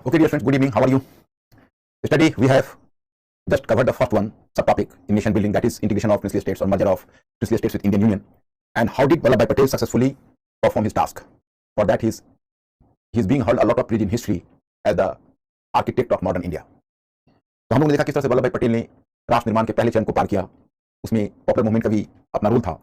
Okay, dear friends, good evening. How are you? Yesterday, we have just covered the first one subtopic in nation building, that is integration of princely states or merger of princely states with Indian Union. And how did Vallabhbhai Patel successfully perform his task? For that, he's being held a lot of praise in history as the architect of modern India. तो हम लोगों ने देखा किस तरह से वल्लभ भाई पटेल ने राष्ट्र निर्माण के पहले चरण को पार किया, उसमें पॉपुलर मूवमेंट का भी अपना रोल था।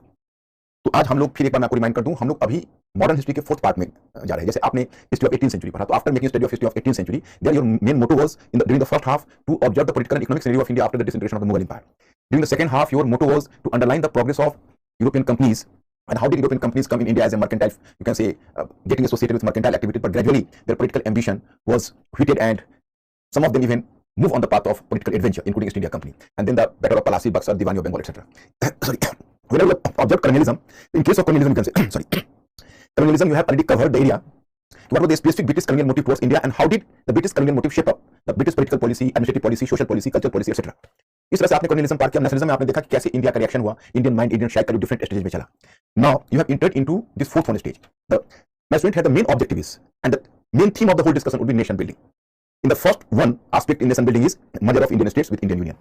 तो आज हम लोग फिर एक बार मैं आपको रिमाइंड कर दूं, हम लोग अभी मॉडर्न हिस्ट्री के फोर्थ पार्ट में जा रहे हैं। जैसे आपने हिस्ट्री ऑफ 18th सेंचुरी पढ़ा, तो after making study of history of 18th century, there your main motto was in during the first half to observe the political and economic scenario of India after the disintegration of the Mughal empire. During the second half, your motto was to underline the progress of European companies and how did European companies come in India as a mercantile, you can say, getting associated with mercantile activity, but gradually their political ambition was wheated and some of them even move on the path of political adventure, including East India Company, and then the Battle of Palasi, Buxar, Diwani of Bengal, etc. Sorry, whenever you observe colonialism, in case of colonialism, you can say, sorry, colonialism, you have already covered the area. What was the specific British colonial motive towards India, and how did the British colonial motive shape up the British political policy, administrative policy, social policy, cultural policy, etc. इस तरह से आपने colonialism पार किया। Nationalism में आपने देखा कि कैसे इंडिया का रिएक्शन हुआ, इंडियन माइंड, इंडियन शाइक का जो डिफरेंट स्टेज में चला। Now you have entered into this fourth one stage. My student had the main objective is and the main theme of the whole discussion would be nation building. In the first one aspect in nation building is merger of Indian states with Indian Union.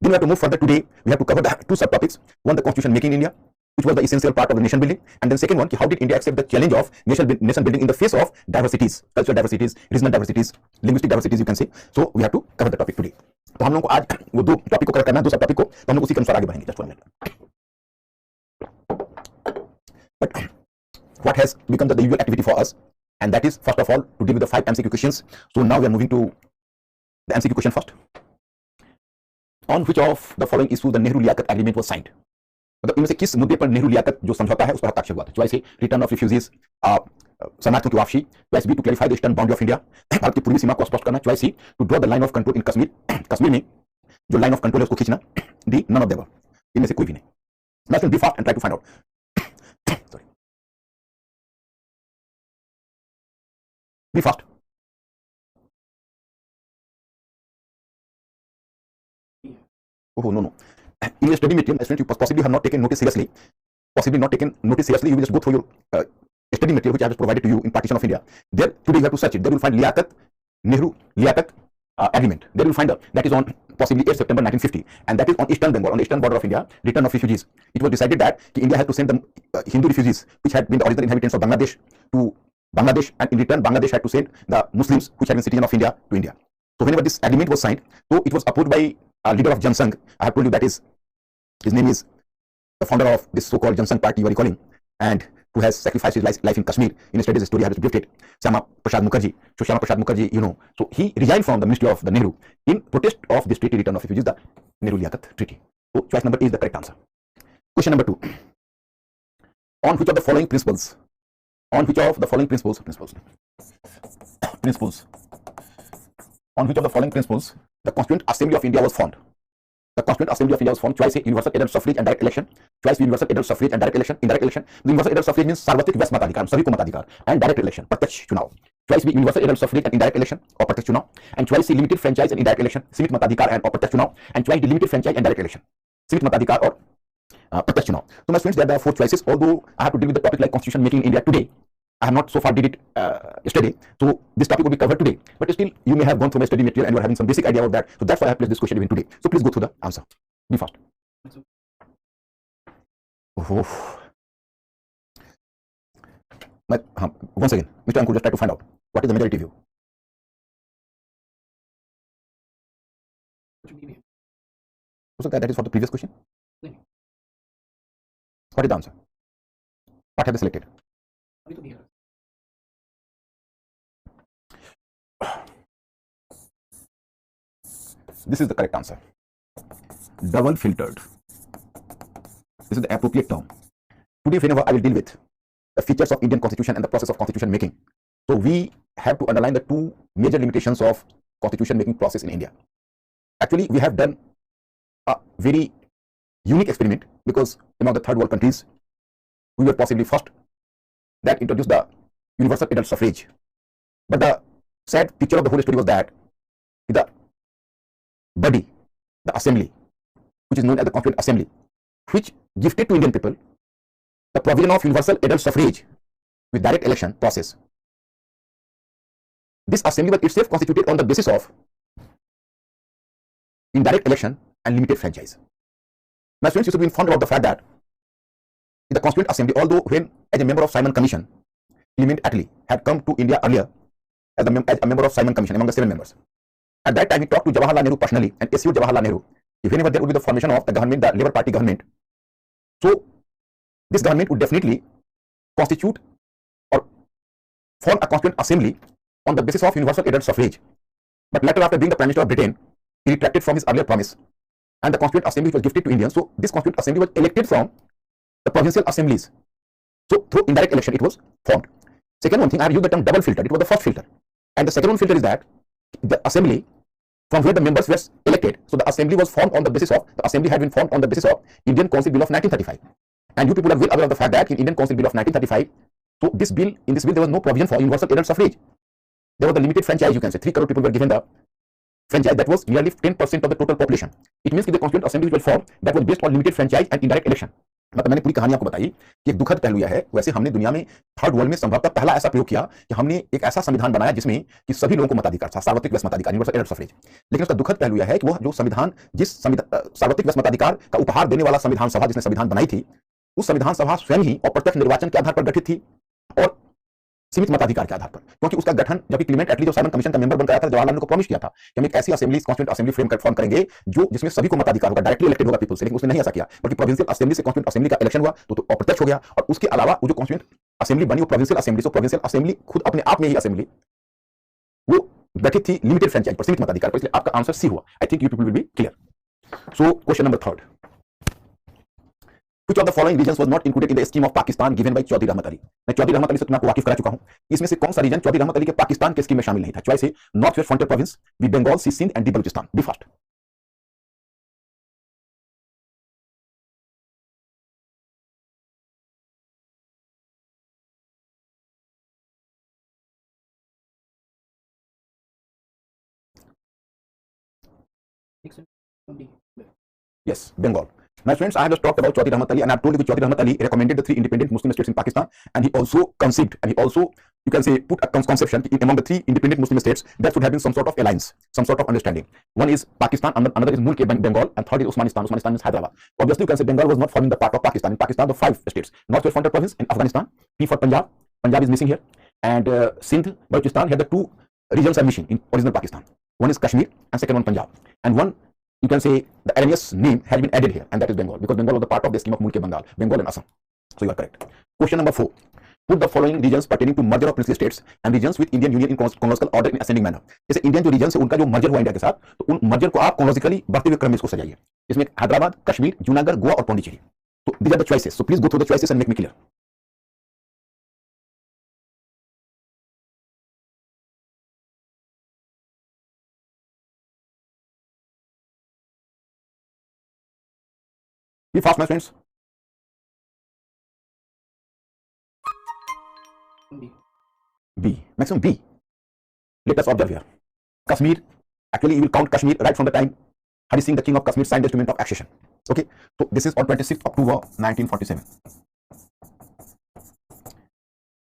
Then we have to move further today. We have to cover the two subtopics. One, the constitution making in India, which was the essential part of the nation building, and then second one, how did India accept the challenge of nation building in the face of diversities, cultural diversities, regional diversities, linguistic diversities, you can say. So we have to cover the topic today. तो हम लोगों को आज वो दो topic को cover करना है, दो सब टॉपिक को, तो हम लोग उसी के अनुसार आगे बढ़ेंगे। Just 1 minute. But what has become the usual activity for us, and that is first of all to deal with the 5 MCQ questions. So now we are moving to the MCQ question first. On which of the following issues the Nehru Liaquat Agreement was signed? मतलब इनमें से किस मुद्दे पर नेहरू लियाकत जो समझौता है उस पर हस्ताक्षर हुआ था? Choice A return of refugees, शरणार्थियों की वापसी। Choice B to clarify the eastern boundary of India, Bharat की पूर्वी सीमा को स्पष्ट करना। Choice C to draw the line of control in Kashmir, Kashmir में जो लाइन ऑफ कंट्रोल है उसको खींचना। D none of the above, इनमें से कोई भी नहीं। Let's be fast and try to find out. Sorry, be fast. Oh no. In your study material, students, you possibly have not taken notice seriously. Possibly not taken notice seriously. You will just go through your study material which I have provided to you in Partition of India. There today you have to search it. There you will find Liaquat, Nehru Liaquat Agreement. There you will find that is on possibly 8 September 1950, and that is on Eastern Bengal, on the eastern border of India. Return of refugees. It was decided that India has to send the Hindu refugees, which had been the original inhabitants of Bangladesh, to Bangladesh, and in return Bangladesh had to send the Muslims, which had been citizens of India, to India. So whenever this agreement was signed, so it was approved by a leader of Jansangh. I have told you that is his name is the founder of this so-called Jansangh party you are recalling, and who has sacrificed his life in Kashmir. In yesterday's story I have briefed it. Syama Prasad Mukherjee. So Syama Prasad Mukherjee, you know, so he resigned from the ministry of the Nehru in protest of this treaty, return of refugees, the Nehru Liaquat Treaty. So choice number A is the correct answer. Question number 2. On which of the following principles? On which of the following principles? On which of the following principles the Constituent Assembly of India was formed? The Constituent Assembly of India was formed. Choice A, universal adult suffrage and direct election. Choice B, universal adult suffrage and direct election, indirect election. The universal adult suffrage means सार्वत्रिक वैश्विक मताधिकार, सभी को मताधिकार, and direct election, प्रत्यक्ष चुनाव. Choice B, universal adult suffrage and indirect election और प्रत्यक्ष चुनाव. And choice C, limited franchise and indirect election, सीमित मताधिकार and प्रत्यक्ष चुनाव. And choice D, limited franchise and direct election, सीमित मताधिकार और प्रत्यक्ष चुनाव. So my students, there are 4 choices. Although I have to deal with the topic like constitution making in India today, I have not so far did it yesterday, so this topic will be covered today, but still you may have gone through my study material and you are having some basic idea of that, so that's why I have placed this question even today. So please go through the answer. Be fast. Once again, Mr. Ankur, just try to find out what is the majority view. So that is for the previous question. What is the answer? What have they selected? This is the correct answer. Double filtered. This is the appropriate term. Today, whenever I will deal with the features of Indian Constitution and the process of constitution making, so we have to underline the 2 major limitations of constitution making process in India. Actually, we have done a very unique experiment because among the third world countries, we were possibly first that introduced the universal adult suffrage. But the sad picture of the whole story was that the body, the assembly, which is known as the Constituent Assembly, which gifted to Indian people the provision of universal adult suffrage with direct election process, this assembly was itself constituted on the basis of indirect election and limited franchise. My students, you should be informed about the fact that in the Constituent Assembly, although when as a member of Simon Commission, Clement Attlee had come to India earlier as a member of Simon Commission among the 7 members. At that time, he talked to Jawaharlal Nehru personally and assured Jawaharlal Nehru if whenever there would be the formation of the government, the Labour Party government, so this government would definitely constitute or form a Constituent Assembly on the basis of universal adult suffrage. But later, after being the Prime Minister of Britain, he retracted from his earlier promise, and the Constituent Assembly was gifted to Indians. So this Constituent Assembly was elected from the provincial assemblies. So through indirect election, it was formed. Second one thing, I have used the term double filter. It was the first filter, and the second one filter is that the assembly from where the members were elected. So the assembly was formed on the basis of, the assembly had been formed on the basis of Indian Council Bill of 1935. And you people are well aware of the fact that in Indian Council Bill of 1935, so this bill, in this bill, there was no provision for universal adult suffrage. There was the limited franchise, you can say. 3 crore people were given the franchise. That was nearly 10% of the total population. It means that the Constituent Assembly which was formed, that was based on limited franchise and indirect election. मतलब मैंने पूरी कहानी आपको बताई कि एक दुखद पहलू यह है, वैसे हमने दुनिया में थर्ड वर्ल्ड में संभवतः पहला ऐसा प्रयोग किया कि हमने एक ऐसा संविधान बनाया जिसमें कि सभी लोगों को मताधिकार था, सार्वत्रिक व्यस्त मताधिकार, यूनिवर्सल एडल्ट सफरेज। लेकिन उसका दुखद पहलू यह है कि वो जो संविधान, जिस सार्वत्रिक व्यस्त मताधिकार का उपहार देने वाला संविधान सभा जिसने संविधान बनाई थी, उस संविधान सभा स्वयं ही अप्रत्यक्ष निर्वाचन के आधार पर गठित थी और सीमित मताधिकार के आधार पर, क्योंकि उसका गठन जबकि क्लीमेंट एटली जो साइमन कमीशन का मेंबर बन गया था, जवाहरलाल नेहरू को प्रॉमिस किया था कि हम एक ऐसी असेंबली, कॉन्स्टिट्यूएंट असेंबली फॉर्म करेंगे जो जिसमें सभी को मताधिकार होगा, डायरेक्टली इलेक्टेड होगा पीपल से। लेकिन उसने नहीं ऐसा किया, बल्कि प्रोविंशियल असेंबली से कॉन्स्टिट्यूएंट असेंबली का इलेक्शन हुआ तो अप्रत्यक्ष हो गया। और उसके अलावा वो जो कॉन्स्टिट्यूएंट असेंबली बनी वो प्रोविंशियल असेंबली, सो प्रोविंशियल असेंबली खुद अपने आप में ही असेंबली वो गठित थी लिमिटेड फ्रेंचाइज पर, सीमित मताधिकार पर, इसलिए आपका आंसर सी हुआ। I think you people will be clear. So question number 3, Which of the following regions was not included in the scheme of Pakistan given by Chaudhry Rahmat Ali? मैं चौधरी रहमत अली से तुम्हें वाकिफ करा चुका हूं। इसमें से कौन सा रीजन चौधरी रहमत अली के पाकिस्तान के स्कीम में शामिल नहीं था? चॉइस है North West Frontier Province, B Bengal, C Sindh and D Balochistan. Be fast. Yes, Bengal. My friends, I have just talked about Chaudhry Rahmat Ali, and I have told you that Chaudhry Rahmat Ali recommended the 3 independent Muslim states in Pakistan, and he also conceived, and he also, you can say, put a conception among the 3 independent Muslim states that should have been some sort of alliance, some sort of understanding. One is Pakistan, another is Mulk-e-Bengal, and third is Usmanistan. Usmanistan is Hyderabad. Obviously, you can say Bengal was not forming the part of Pakistan. In Pakistan, the 5 states: North West Frontier Province in Afghanistan, P for Punjab. Punjab is missing here, and Sindh, Balochistan. Here the 2 regions are missing in original Pakistan. One is Kashmir, and second one Punjab, and one, you can say, the erroneous name has been added here, and that is Bengal, because Bengal was the part of the scheme of Mulk-e-Bengal, Bengal and Assam. So you are correct. Question number 4. Put the following regions pertaining to merger of princely states and regions with Indian Union in chronological order in ascending manner. जैसे Indian जो reason है उनका जो merger हुआ India के साथ, तो उन मर्जर को आप chronologically बढ़ते हुए क्रम में इसको सजाइए। इसमें हैदराबाद, कश्मीर, जूनागढ़, गोवा और पौंडीचेरी। तो these are the choices. So please go through the choices and make me clear. Be fast, my friends. B. Maximum B. Let us observe here. Kashmir. Actually, you will count Kashmir right from the time Hari Singh, the king of Kashmir, signed the instrument of accession. Okay. So this is on 26th October 1947.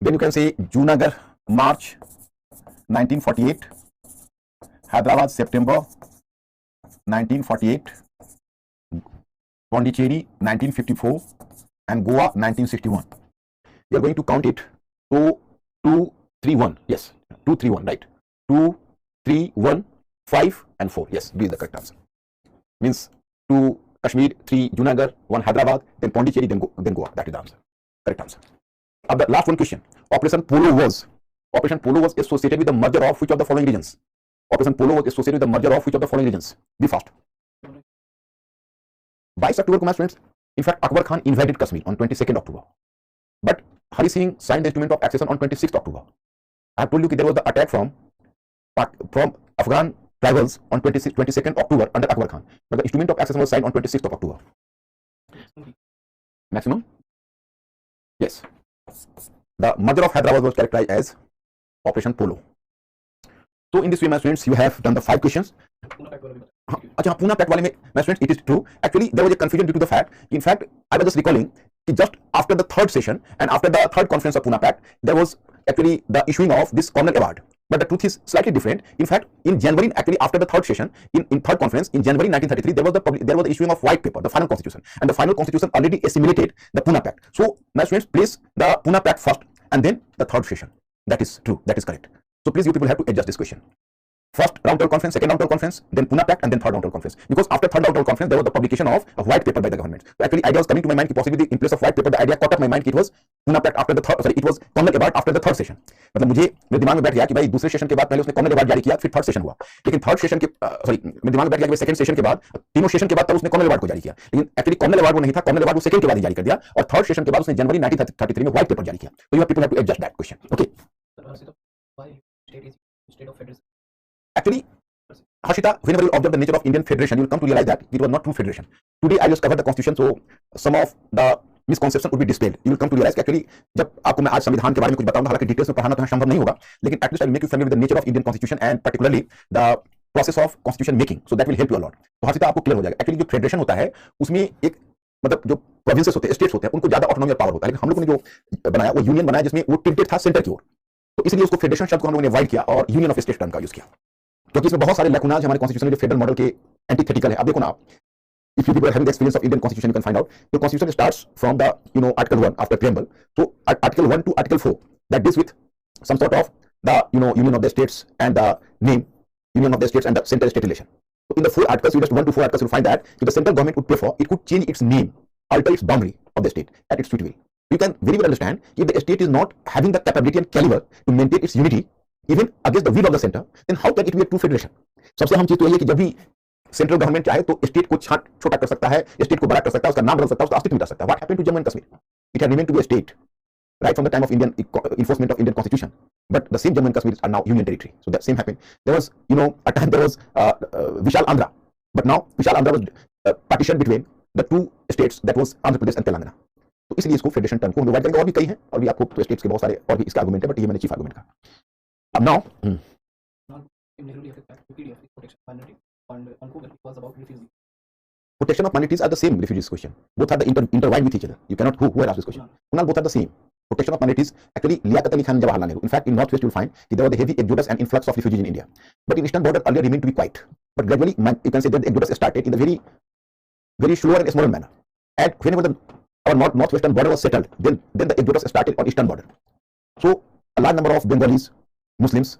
Then you can say Junagadh, March 1948. Hyderabad, September 1948. Pondicherry 1954 and Goa 1961. We are going to count it. 2, 2, 3, 1. Yes, 2, 3, 1. Right. 2, 3, 1, 5 and 4. Yes, B is the correct answer. Means 2 Kashmir, 3 Junagadh, 1 Hyderabad, then Pondicherry, then Goa. That is the answer. Correct answer. Now the last one question. Operation Polo was associated with the merger of which of the following regions? Operation Polo was associated with the merger of which of the following regions? Be fast. 22 October को, my friends, in fact, Akbar Khan invaded Kashmir on 22nd October. But Hari Singh signed the instrument of accession on 26th October. I have told you that there was the attack from Afghan tribals on 22nd October under Akbar Khan. But the instrument of accession was signed on 26th of October. Maximum? Yes. The merger of Hyderabad was characterized as Operation Polo. So in this way, my friends, you have done the 5 questions. अच्छा, Pune Pact वाले में, my friends, it is true. Actually, there was a confusion due to the fact. In fact, I was just recalling that just after the 3rd session and after the 3rd conference of Pune Pact, there was actually the issuing of this Cornell Award, but the truth is slightly different. In fact, in January, actually after the third session, in third conference, in January 1933, there was the issuing of white paper, the final constitution, and the final constitution already assimilated the Pune Pact. So, my students, place the Pune Pact first and then the third session. That is true, that is correct. So, please you people have to adjust this question. First round table conference, second round table conference, then Pune Pact, and then third round table conference. Because after third round table conference, there was the publication of a white paper by the government. So actually, idea was coming to my mind कि possibly in place of white paper, the idea caught up my mind कि it was Pune Pact after the third, sorry, it was Communal Award after the third session. मतलब मुझे मेरे दिमाग में बैठ गया कि भाई दूसरे सेशन के बाद पहले उसने Communal Award जारी किया, फिर थर्ड सेशन हुआ. लेकिन थर्ड सेशन के सॉरी मेरे दिमाग में बैठ गया कि सेकंड सेशन के बाद तीनों सेशन के बाद तब उसने Communal Award को जारी किया. लेकिन एक्चुअली Communal Award वो नहीं था, Communal Award वो सेकंड के बाद ही जारी कर दिया और थर्ड सेशन के बाद उसने जनवरी 1933 में व्हाइट पेपर जारी किया. So you people have to adjust that question. Okay. Actually, Harshita, whenever you observe the nature of Indian Federation, you will come to realize that it was not true federation. Today, I just covered the constitution, so some of the misconception would be dispelled. You will come to realize कि actually जब आपको मैं आज संविधान के बारे में कुछ बताऊंगा, हालांकि डिटेल्स में पढ़ाना तो संभव नहीं होगा, लेकिन at least I will make you familiar with the nature of Indian constitution and particularly the process of constitution making. So that will help you a lot. तो हर्षिता आपको क्लियर हो जाएगा. एक्चुअली जो फेडरेशन होता है उसमें एक मतलब जो प्रोविंसेस होते हैं, स्टेट्स होते हैं, उनको ज्यादा ऑटोनॉमी और पावर होता है. लेकिन हम लोगों ने जो बनाया वो यूनियन बनाया जिसमें वो टिल्टेड था सेंटर की ओर. तो इसलिए उसको फेडरेशन शब्द को हम लोगों ने अवॉइड किया और यूनियन ऑफ स्टेट्स टर्म का यूज किया, क्योंकि इसमें बहुत सारे लैकुनाज हमारे कॉन्स्टिट्यूशन में जो फेडरल मॉडल के एंटीथेटिकल है. अब देखो ना, if you people are having the experience of Indian constitution, you can find out the constitution starts from the article 1 after preamble. So article 1 to article 4 that deals with some sort of the union of the states and the name union of the states and the central state relation. So in the 4 articles, you just 1 to 4 articles, you'll find that if the central government would prefer, it could change its name, alter its boundary of the state at its sweet will. You can very well understand if the state is not having the capability and caliber to maintain its unity even against the will of the center, then how can it be a true federation? सबसे अहम चीज तो ये है कि जब भी central government चाहे तो स्टेट को छोटा कर सकता है, स्टेट को बड़ा कर सकता है, उसका नाम बदल सकता है, उसका अस्तित्व मिटा सकता है. What happened to Jammu and Kashmir? It had remained to be a state right from the time of Indian enforcement of Indian constitution, but the same Jammu and Kashmir are now union territory. So that same happened. There was a time there was Vishal Andhra, but now Vishal Andhra was partitioned between the two states, that was Andhra Pradesh and Telangana. तो इसलिए इसको federation term को हम divide करेंगे. और भी कई हैं और भी आपको स्टेट्स के बहुत सारे और भी इसका आर्गुमेंट है, बट ये मैंने चीफ आर्गुमेंट कहा. अब now protection of minorities are the same refugees question. Both are the intertwined with each other. You cannot who asked this question. Kunal, both are the same. Protection of minorities actually Liaquat Ali Khan and Jawaharlal Nehru. In fact, in northwest you will find there was a heavy exodus and influx of refugees in India. But in eastern border earlier remained to be quiet. But gradually you can say that the exodus started in a very, very slower and smaller manner. And whenever our northwestern border was settled, then the exodus started on eastern border. So a large number of Bengalis, Muslims,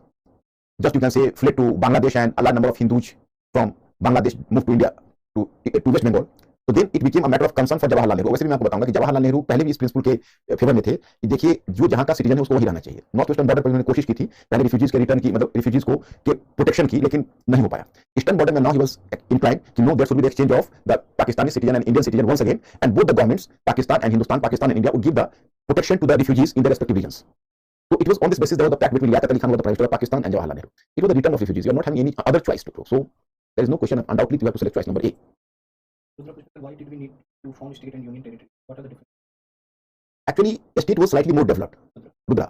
just you can say fled to Bangladesh, and a large number of Hindus from Bangladesh moved to India to West Bengal. So then it became a matter of concern for Jawaharlal Nehru. वैसे भी मैं आपको बताऊंगा कि जवाहरलाल नेहरू पहले भी इस principal के फेवर में थे कि देखिए जो जहां का सिटीजन है उसको वही रहना चाहिए. नॉर्थ वेस्टर्न बॉर्डर पर उन्होंने कोशिश की थी पहले रिफ्यूजीज के रिटर्न की, मतलब रिफ्यूजीज को के प्रोटेक्शन की, लेकिन नहीं हो पाया. ईस्टर्न बॉर्डर में नाउ ही वाज इंक्लाइंड कि no, there should be the exchange of the Pakistani citizen and Indian citizen once again, and both the governments Pakistan and Hindustan, Pakistan and India, would give the protection to the refugees in the respective regions. So it was on this basis there was the pact between Liaquat Ali Khan, who was the Prime Minister of Pakistan, and Jawaharlal Nehru. It was the return of refugees. You are not having any other choice to go. So there is no question. Undoubtedly, you have to select choice number A. Why did we need to form state and union territory? What are the differences? Actually, a state was slightly more developed. Rudra,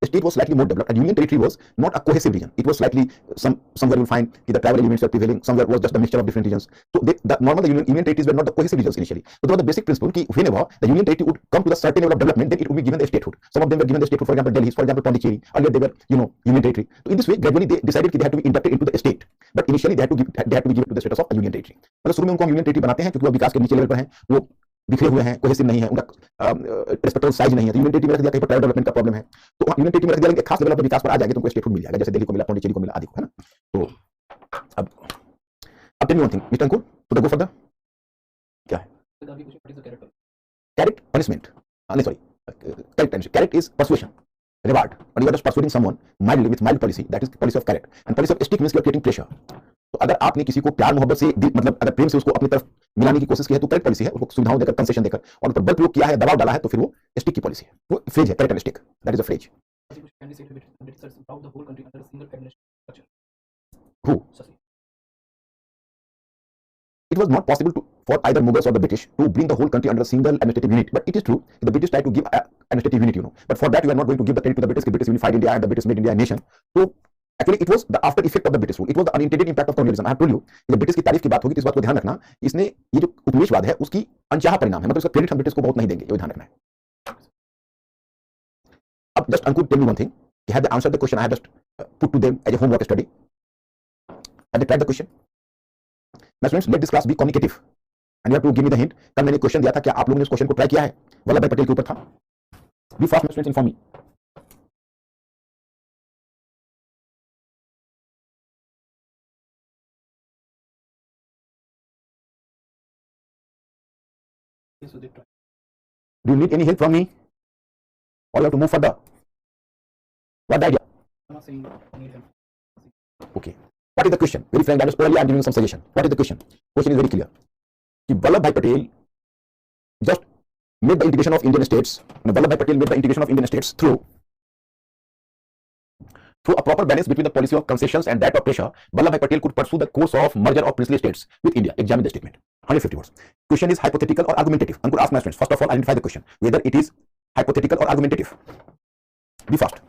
a state was slightly more developed, and union territory was not a cohesive region. It was slightly somewhere you will find the tribal elements were prevailing. Somewhere was just a mixture of different regions. So the union territories were not the cohesive regions initially. So there was the basic principle that whenever the union territory would come to the certain level of development, then it would be given the statehood. Some of them were given the statehood. For example, Delhi, for example, Pondicherry. Earlier they were union territory. So in this way, gradually they decided that they had to be inducted into the state. But initially they had to be given to the status of a union territory. मतलब शुरू में उनको हम union territory बनाते हैं क्योंकि वो विकास के नीचे लेवल पर हैं, वो बिखरे हुए हैं, कोहेसिव नहीं है, उनका रेस्पेक्टेबल साइज नहीं है. तो यूनियन टेरिटरी में रख दिया, कहीं पर ट्राइबल डेवलपमेंट का प्रॉब्लम है, तो यूनियन टेरिटरी में रख दिया, खास लेवल पर विकास पर आ जाएगा तुमको स्टेटहुड मिल जाएगा, जैसे दिल्ली को मिला, पौंडीचेरी को मिला, आदि को, है ना. तो अब tell me one thing mister Ankur, to the go for the क्या है कैरेट पनिशमेंट, नहीं sorry carrot is persuasion reward, but you are just persuading someone mildly with mild policy, that is policy of carrot, and policy of stick means you are creating pressure. तो अगर आपने किसी को प्यार मोहब्बत से मतलब अगर प्रेम से उसको अपनी तरफ मिलाने की कोशिश की है तो करेक्ट पॉलिसी है, उसको सुविधाओं देकर, कंसेशन देकर, और ऊपर बल प्रयोग किया है, दबाव डाला है, तो फिर वो स्टिक की पॉलिसी है, वो फ्रेज है, correct and stick, that is a phrase. Who? It was not possible for either Mughals or the British to bring the whole country under a single administrative unit. But it is true, the British tried to give an administrative unit, But for that, you are not going to give the credit to the British. The British unified India and the British made India a nation. So actually, it was the after effect of the British rule. It was the unintended impact of colonialism. I have told you, जब British की तारीफ की बात होगी तो इस बात को ध्यान रखना, इसने ये जो उपनिवेशवाद है उसकी अनचाहा परिणाम है, मतलब इसका क्रेडिट हम ब्रिटिश को बहुत नहीं देंगे, ये ध्यान रखना है. अब just Ankur tell me one thing, he had answered the question I had just put to them as a homework study. Have they tried the question? My students, let this class be communicative. And you have to give me the hint. कल मैंने question दिया था, क्या आप लोगों ने इस question को ट्राई किया है? वल्लभ भाई पटेल के ऊपर था. Be fast, my students, inform me. Yes, so they try. Do you need any help from me? Or you have to move further? What the idea? I'm not saying need help. Okay. What is the question? Very frank, that is orally I am giving some suggestion. What is the question? Question is very clear. कि Vallabhbhai Patel just made the integration of Indian states. Vallabhbhai Patel made the integration of Indian states through a proper balance between the policy of concessions and that of pressure. Vallabhbhai Patel could pursue the course of merger of princely states with India. Examine the statement. 150 words. Question is hypothetical or argumentative. I'm going to ask my students. First of all, identify the question. Whether it is hypothetical or argumentative. Be fast.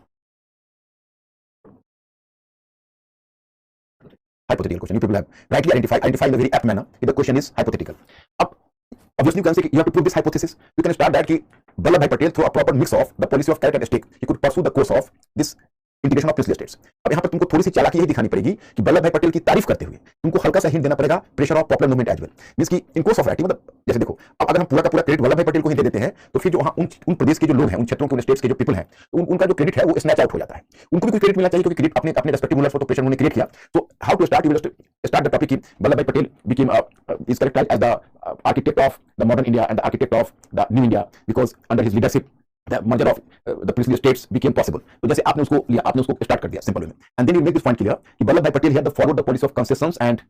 Hypothetical question. You people have rightly identified in a very apt manner. The question is hypothetical. Obviously, you can say you have to prove this hypothesis. You can start that कि Vallabhbhai Patel through a proper mix of the policy of carrot and stick, he could pursue the course of this integration of princely states. अब यहाँ पर तुमको थोड़ी सी चालाकी यही दिखानी पड़ेगी कि वल्लभ भाई पटेल की तारीफ करते हुए तुमको हल्का सा हिंट देना पड़ेगा pressure of popular movement as well. Means की इन कोर्स ऑफ राइटिंग, मतलब जैसे देखो, अब अगर हम पूरा का पूरा क्रेडिट वल्लभ भाई पटेल को ही दे देते हैं तो फिर जो वहाँ उन प्रदेश के जो लोग हैं, उन क्षेत्रों के, उन स्टेट्स के जो पीपल हैं, तो उनका जो क्रेडिट है वो स्नैच आउट हो जाता है. उनको भी कुछ क्रेडिट मिलना चाहिए क्योंकि क्रेडिट अपने रेस्पेक्टिव रूलर्स को तो प्रेशर उन्होंने क्रिएट किया. तो how to start, you will start the topic कि Vallabhbhai Patel became is characterized as the architect of the modern India and the architect of the new India because under his leadership the merger of the princely states became possible. तो जैसे आपने उसको लिया, आपने उसको start कर दिया simple way में, and then you make this point clear कि Vallabhbhai Patel had followed the policy of concessions and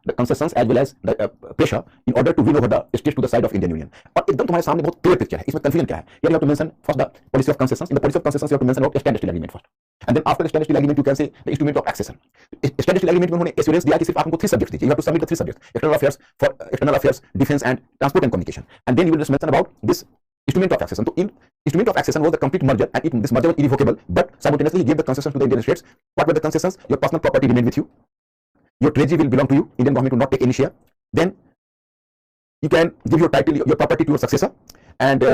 the concessions as well as the pressure in order to win over the states to the side of Indian Union. और एकदम तुम्हारे सामने बहुत clear picture है. इसमें confusion क्या है? Here you have to mention first the policy of concessions. In the policy of concessions you have to mention about standstill agreement first, and then after the standstill agreement you can say the instrument of accession. Standstill agreement में उन्होंने assurance दिया कि सिर्फ आप उनको 3 subjects दीजिए. You have to submit the 3 subjects: external affairs, defense and transport and communication. And then you will just mention about this instrument of accession. So in instrument of accession was the complete merger, and this merger was irrevocable, but simultaneously he gave the concessions to the Indian states. What were the concessions? Your personal property remained with you, your treasury will belong to you, Indian government will not take any share. Then you can give your title, your property to your successor, and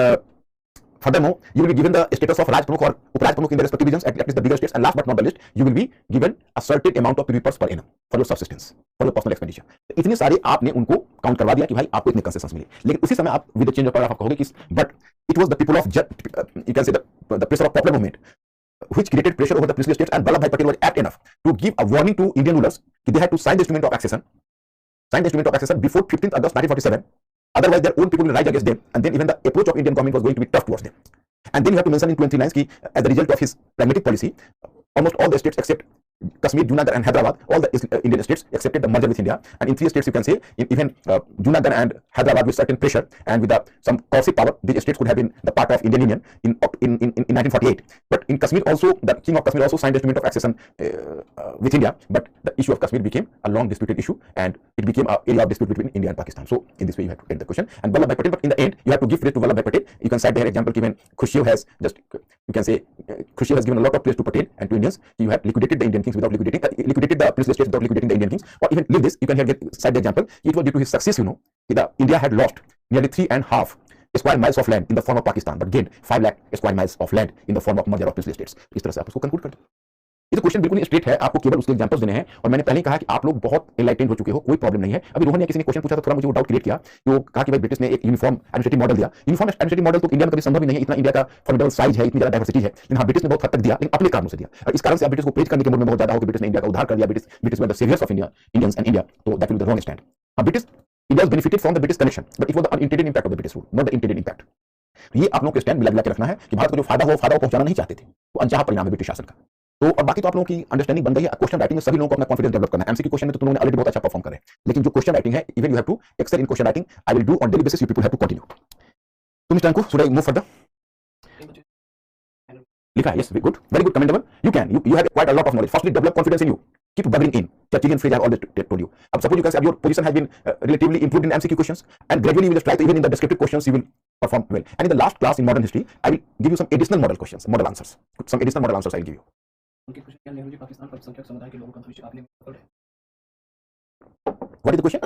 furthermore you will be given the status of Raj Pramukh or Upraj Pramukh in the respective regions, at least the bigger states. And last but not the least, you will be given a certain amount of papers per annum for your subsistence, for your personal expenditure. इतने सारे आपने उनको count करवा दिया कि भाई आपको इतने कंसेशंस मिले. लेकिन उसी समय आप with the change of paragraph कहोगे कि but it was the people of you can say the pressure of popular movement which created pressure over the princely states, and Vallabhbhai Patel was apt enough to give a warning to Indian rulers that they had to sign the instrument of accession before 15th August 1947. Otherwise their own people will rise against them, and then even the approach of Indian government was going to be tough towards them. And then you have to mention in 20 lines ki, as the result of his pragmatic policy, almost all the states except Kashmir, Junagadh and Hyderabad, all the Indian states accepted the merger with India. And in 3 states you can say, even Junagadh and Hyderabad with certain pressure and with some coercive power, these states could have been the part of Indian Union in 1948. But in Kashmir also, the king of Kashmir also signed the instrument of accession with India, but the issue of Kashmir became a long disputed issue, and it became an area of dispute between India and Pakistan. So in this way you have to end the question. And Vallabhbhai Patel, but in the end you have to give credit to Vallabhbhai Patel. You can cite their example given. Khrushchev has just, you can say, Khrushchev has given a lot of praise to Patel and to Indians. You have liquidated the Indian kings without liquidating the princely states without liquidating the Indian kings. Or even leave this, you can here cite the example. It was due to his success, India had lost nearly 3.5 square miles of land in the form of Pakistan, but gained 5 lakh square miles of land in the form of merger of princely states. इस तरह से आप उसको conclude कर दो. ये तो question बिल्कुल स्ट्रेट है, आपको केवल उसके एग्जांपल्स देने हैं. और मैंने पहले ही कहा कि आप लोग बहुत एनलाइटेंड हो चुके हो, कोई प्रॉब्लम नहीं है. अभी रोहन ने किसी ने क्वेश्चन पूछा था, थोड़ा मुझे वो डाउट क्रिएट किया कि वो कहा कि भाई ब्रिटिश ने एक यूनिफॉर्म एडमिनिस्ट्रेटिव मॉडल दिया. यूनिफॉर्म एडमिनिस्ट्रेटिव मॉडल तो इंडिया में कभी संभव ही नहीं है. इतना इंडिया का फॉर्मिडेबल साइज है, इतनी ज्यादा डाइवर्सिटी है. लेकिन हाँ, ब्रिटिश ने बहुत हद तक दिया, लेकिन अपने कारणों से दिया. और इस कारण से आप ब्रिटिश को प्रेज करने के मूड में बहुत ज्यादा हो कि ब्रिटिश ने इंडिया का उद्धार कर दिया, British were the saviours of India, Indians and India. तो that will be the wrong stand. British India benefited from the British connection, but it was the unintended impact of the British rule, not the intended impact. ये आप लोगों के stand मिला के रखना है कि भारत को जो फायदा हो पहुंचाना नहीं चाहते थे, वो अनचाहा परिणाम है ब्रिटिश शासन का. तो और बाकी तो आप लोगों की अंडरस्टैंडिंग बन गई है. क्वेश्चन राइटिंग में सभी लोगों को अपना कॉन्फिडेंस डेवलप करना है. एमसीक्यू क्वेश्चन में तो तुम लोगों ने ऑलरेडी बहुत अच्छा परफॉर्म करे, लेकिन जो क्वेश्चन राइटिंग है, even you have to excel in question writing. I will do on daily basis, you people have to continue. तुम इस टाइम को शुड आई मूव फर्दर? लिखा है, yes, good, very good, commendable. You can, you have quite a lot of knowledge. Firstly, develop confidence in you. Keep bubbling in. Chilean phrase I have always told you. अब suppose you can say your position has been relatively improved in MCQ questions, and gradually you will try to, even in the descriptive questions you will perform well. And in the last class in modern history, I will give you some additional model questions, model answers. Some additional model answers I will give you. उनके question क्या, नेहरू जी पाकिस्तान पर अल्पसंख्यक समुदाय के लोगों का भविष्य आपने सफल है. What is the question?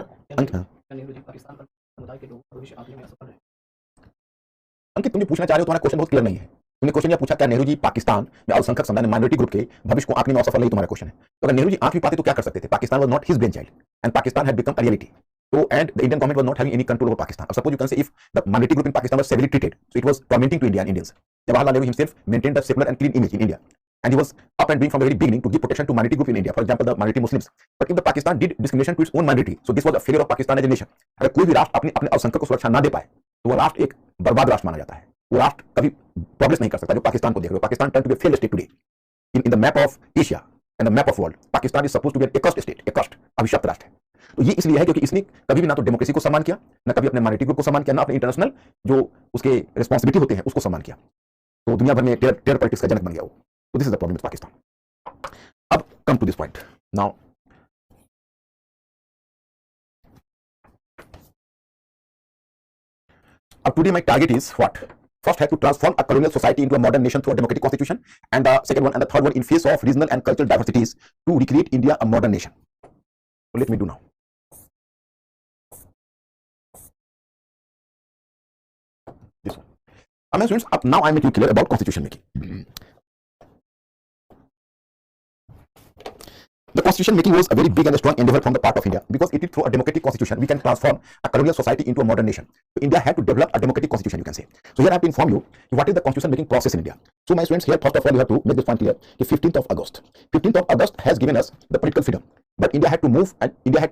Nehru ji Pakistan पर समुदाय के लोगों का भविष्य आपने में असफल है. अंकित, तुम जो पूछना चाह रहे हो तुम्हारा क्वेश्चन बहुत क्लियर नहीं है. तुमने क्वेश्चन यह पूछा क्या नेहरू जी पाकिस्तान में अल्पसंख्यक समुदाय माइनॉरिटी ग्रुप के भविष्य को आंकने में असफल नहीं, तुम्हारा क्वेश्चन है। तो अगर नेहरू जी आंख भी पाते तो क्या कर सकते थे? Pakistan was not his brain child and Pakistan had become a reality. So and the Indian government was not having any control over Pakistan. Or suppose you can say if the minority group in Pakistan was severely treated, so it was tormenting to India and Indians. Jawaharlal Nehru himself maintained a secular and clean image in India, and he was up and doing from the very beginning to give protection to minority group in India. For example, the minority Muslims. But if the Pakistan did discrimination to its own minority, so this was a failure of Pakistan as a nation. अगर कोई भी राष्ट्र अपने अल्पसंख्यक को सुरक्षा ना दे पाए तो वह राष्ट्र एक बर्बाद राष्ट्र माना जाता है। वो राष्ट्र कभी प्रोग्रेस नहीं कर सकता। जो पाकिस्तान को देख रहे हो, Pakistan turn to be a failed state today in the map of Asia and the map of world. Pakistan is supposed to be an accursed state, accursed, अभिशप्त राष्ट्र है। तो ये इसलिए है क्योंकि इसने कभी भी ना तो डेमोक्रेसी को सम्मान किया, ना कभी अपने माइनॉरिटी ग्रुप को सम्मान किया, ना अपने इंटरनेशनल जो उसके रिस्पांसिबिलिटी होते हैं उसको सम्मान किया। तो दुनिया भर में टेरर पॉलिटिक्स का जनक बन गया वो। तो this is the problem with Pakistan. अब come to this point now. अब today my target is what? First, have to transform a colonial society into a modern nation through a democratic constitution, and the second one and the third one in face of regional and cultural diversities to recreate India a modern nation. So let me do now. This one. My students, up now I make you clear about constitution making. The constitution making was a very big and strong endeavor from the part of India, because it is through a democratic constitution we can transform a colonial society into a modern nation. So India had to develop a democratic constitution, you can say. So here I have to inform you what is the constitution making process in India. So my students, here first of all you have to make this point clear. The 15th of August. 15th of August has given us the political freedom, but India had to move and India had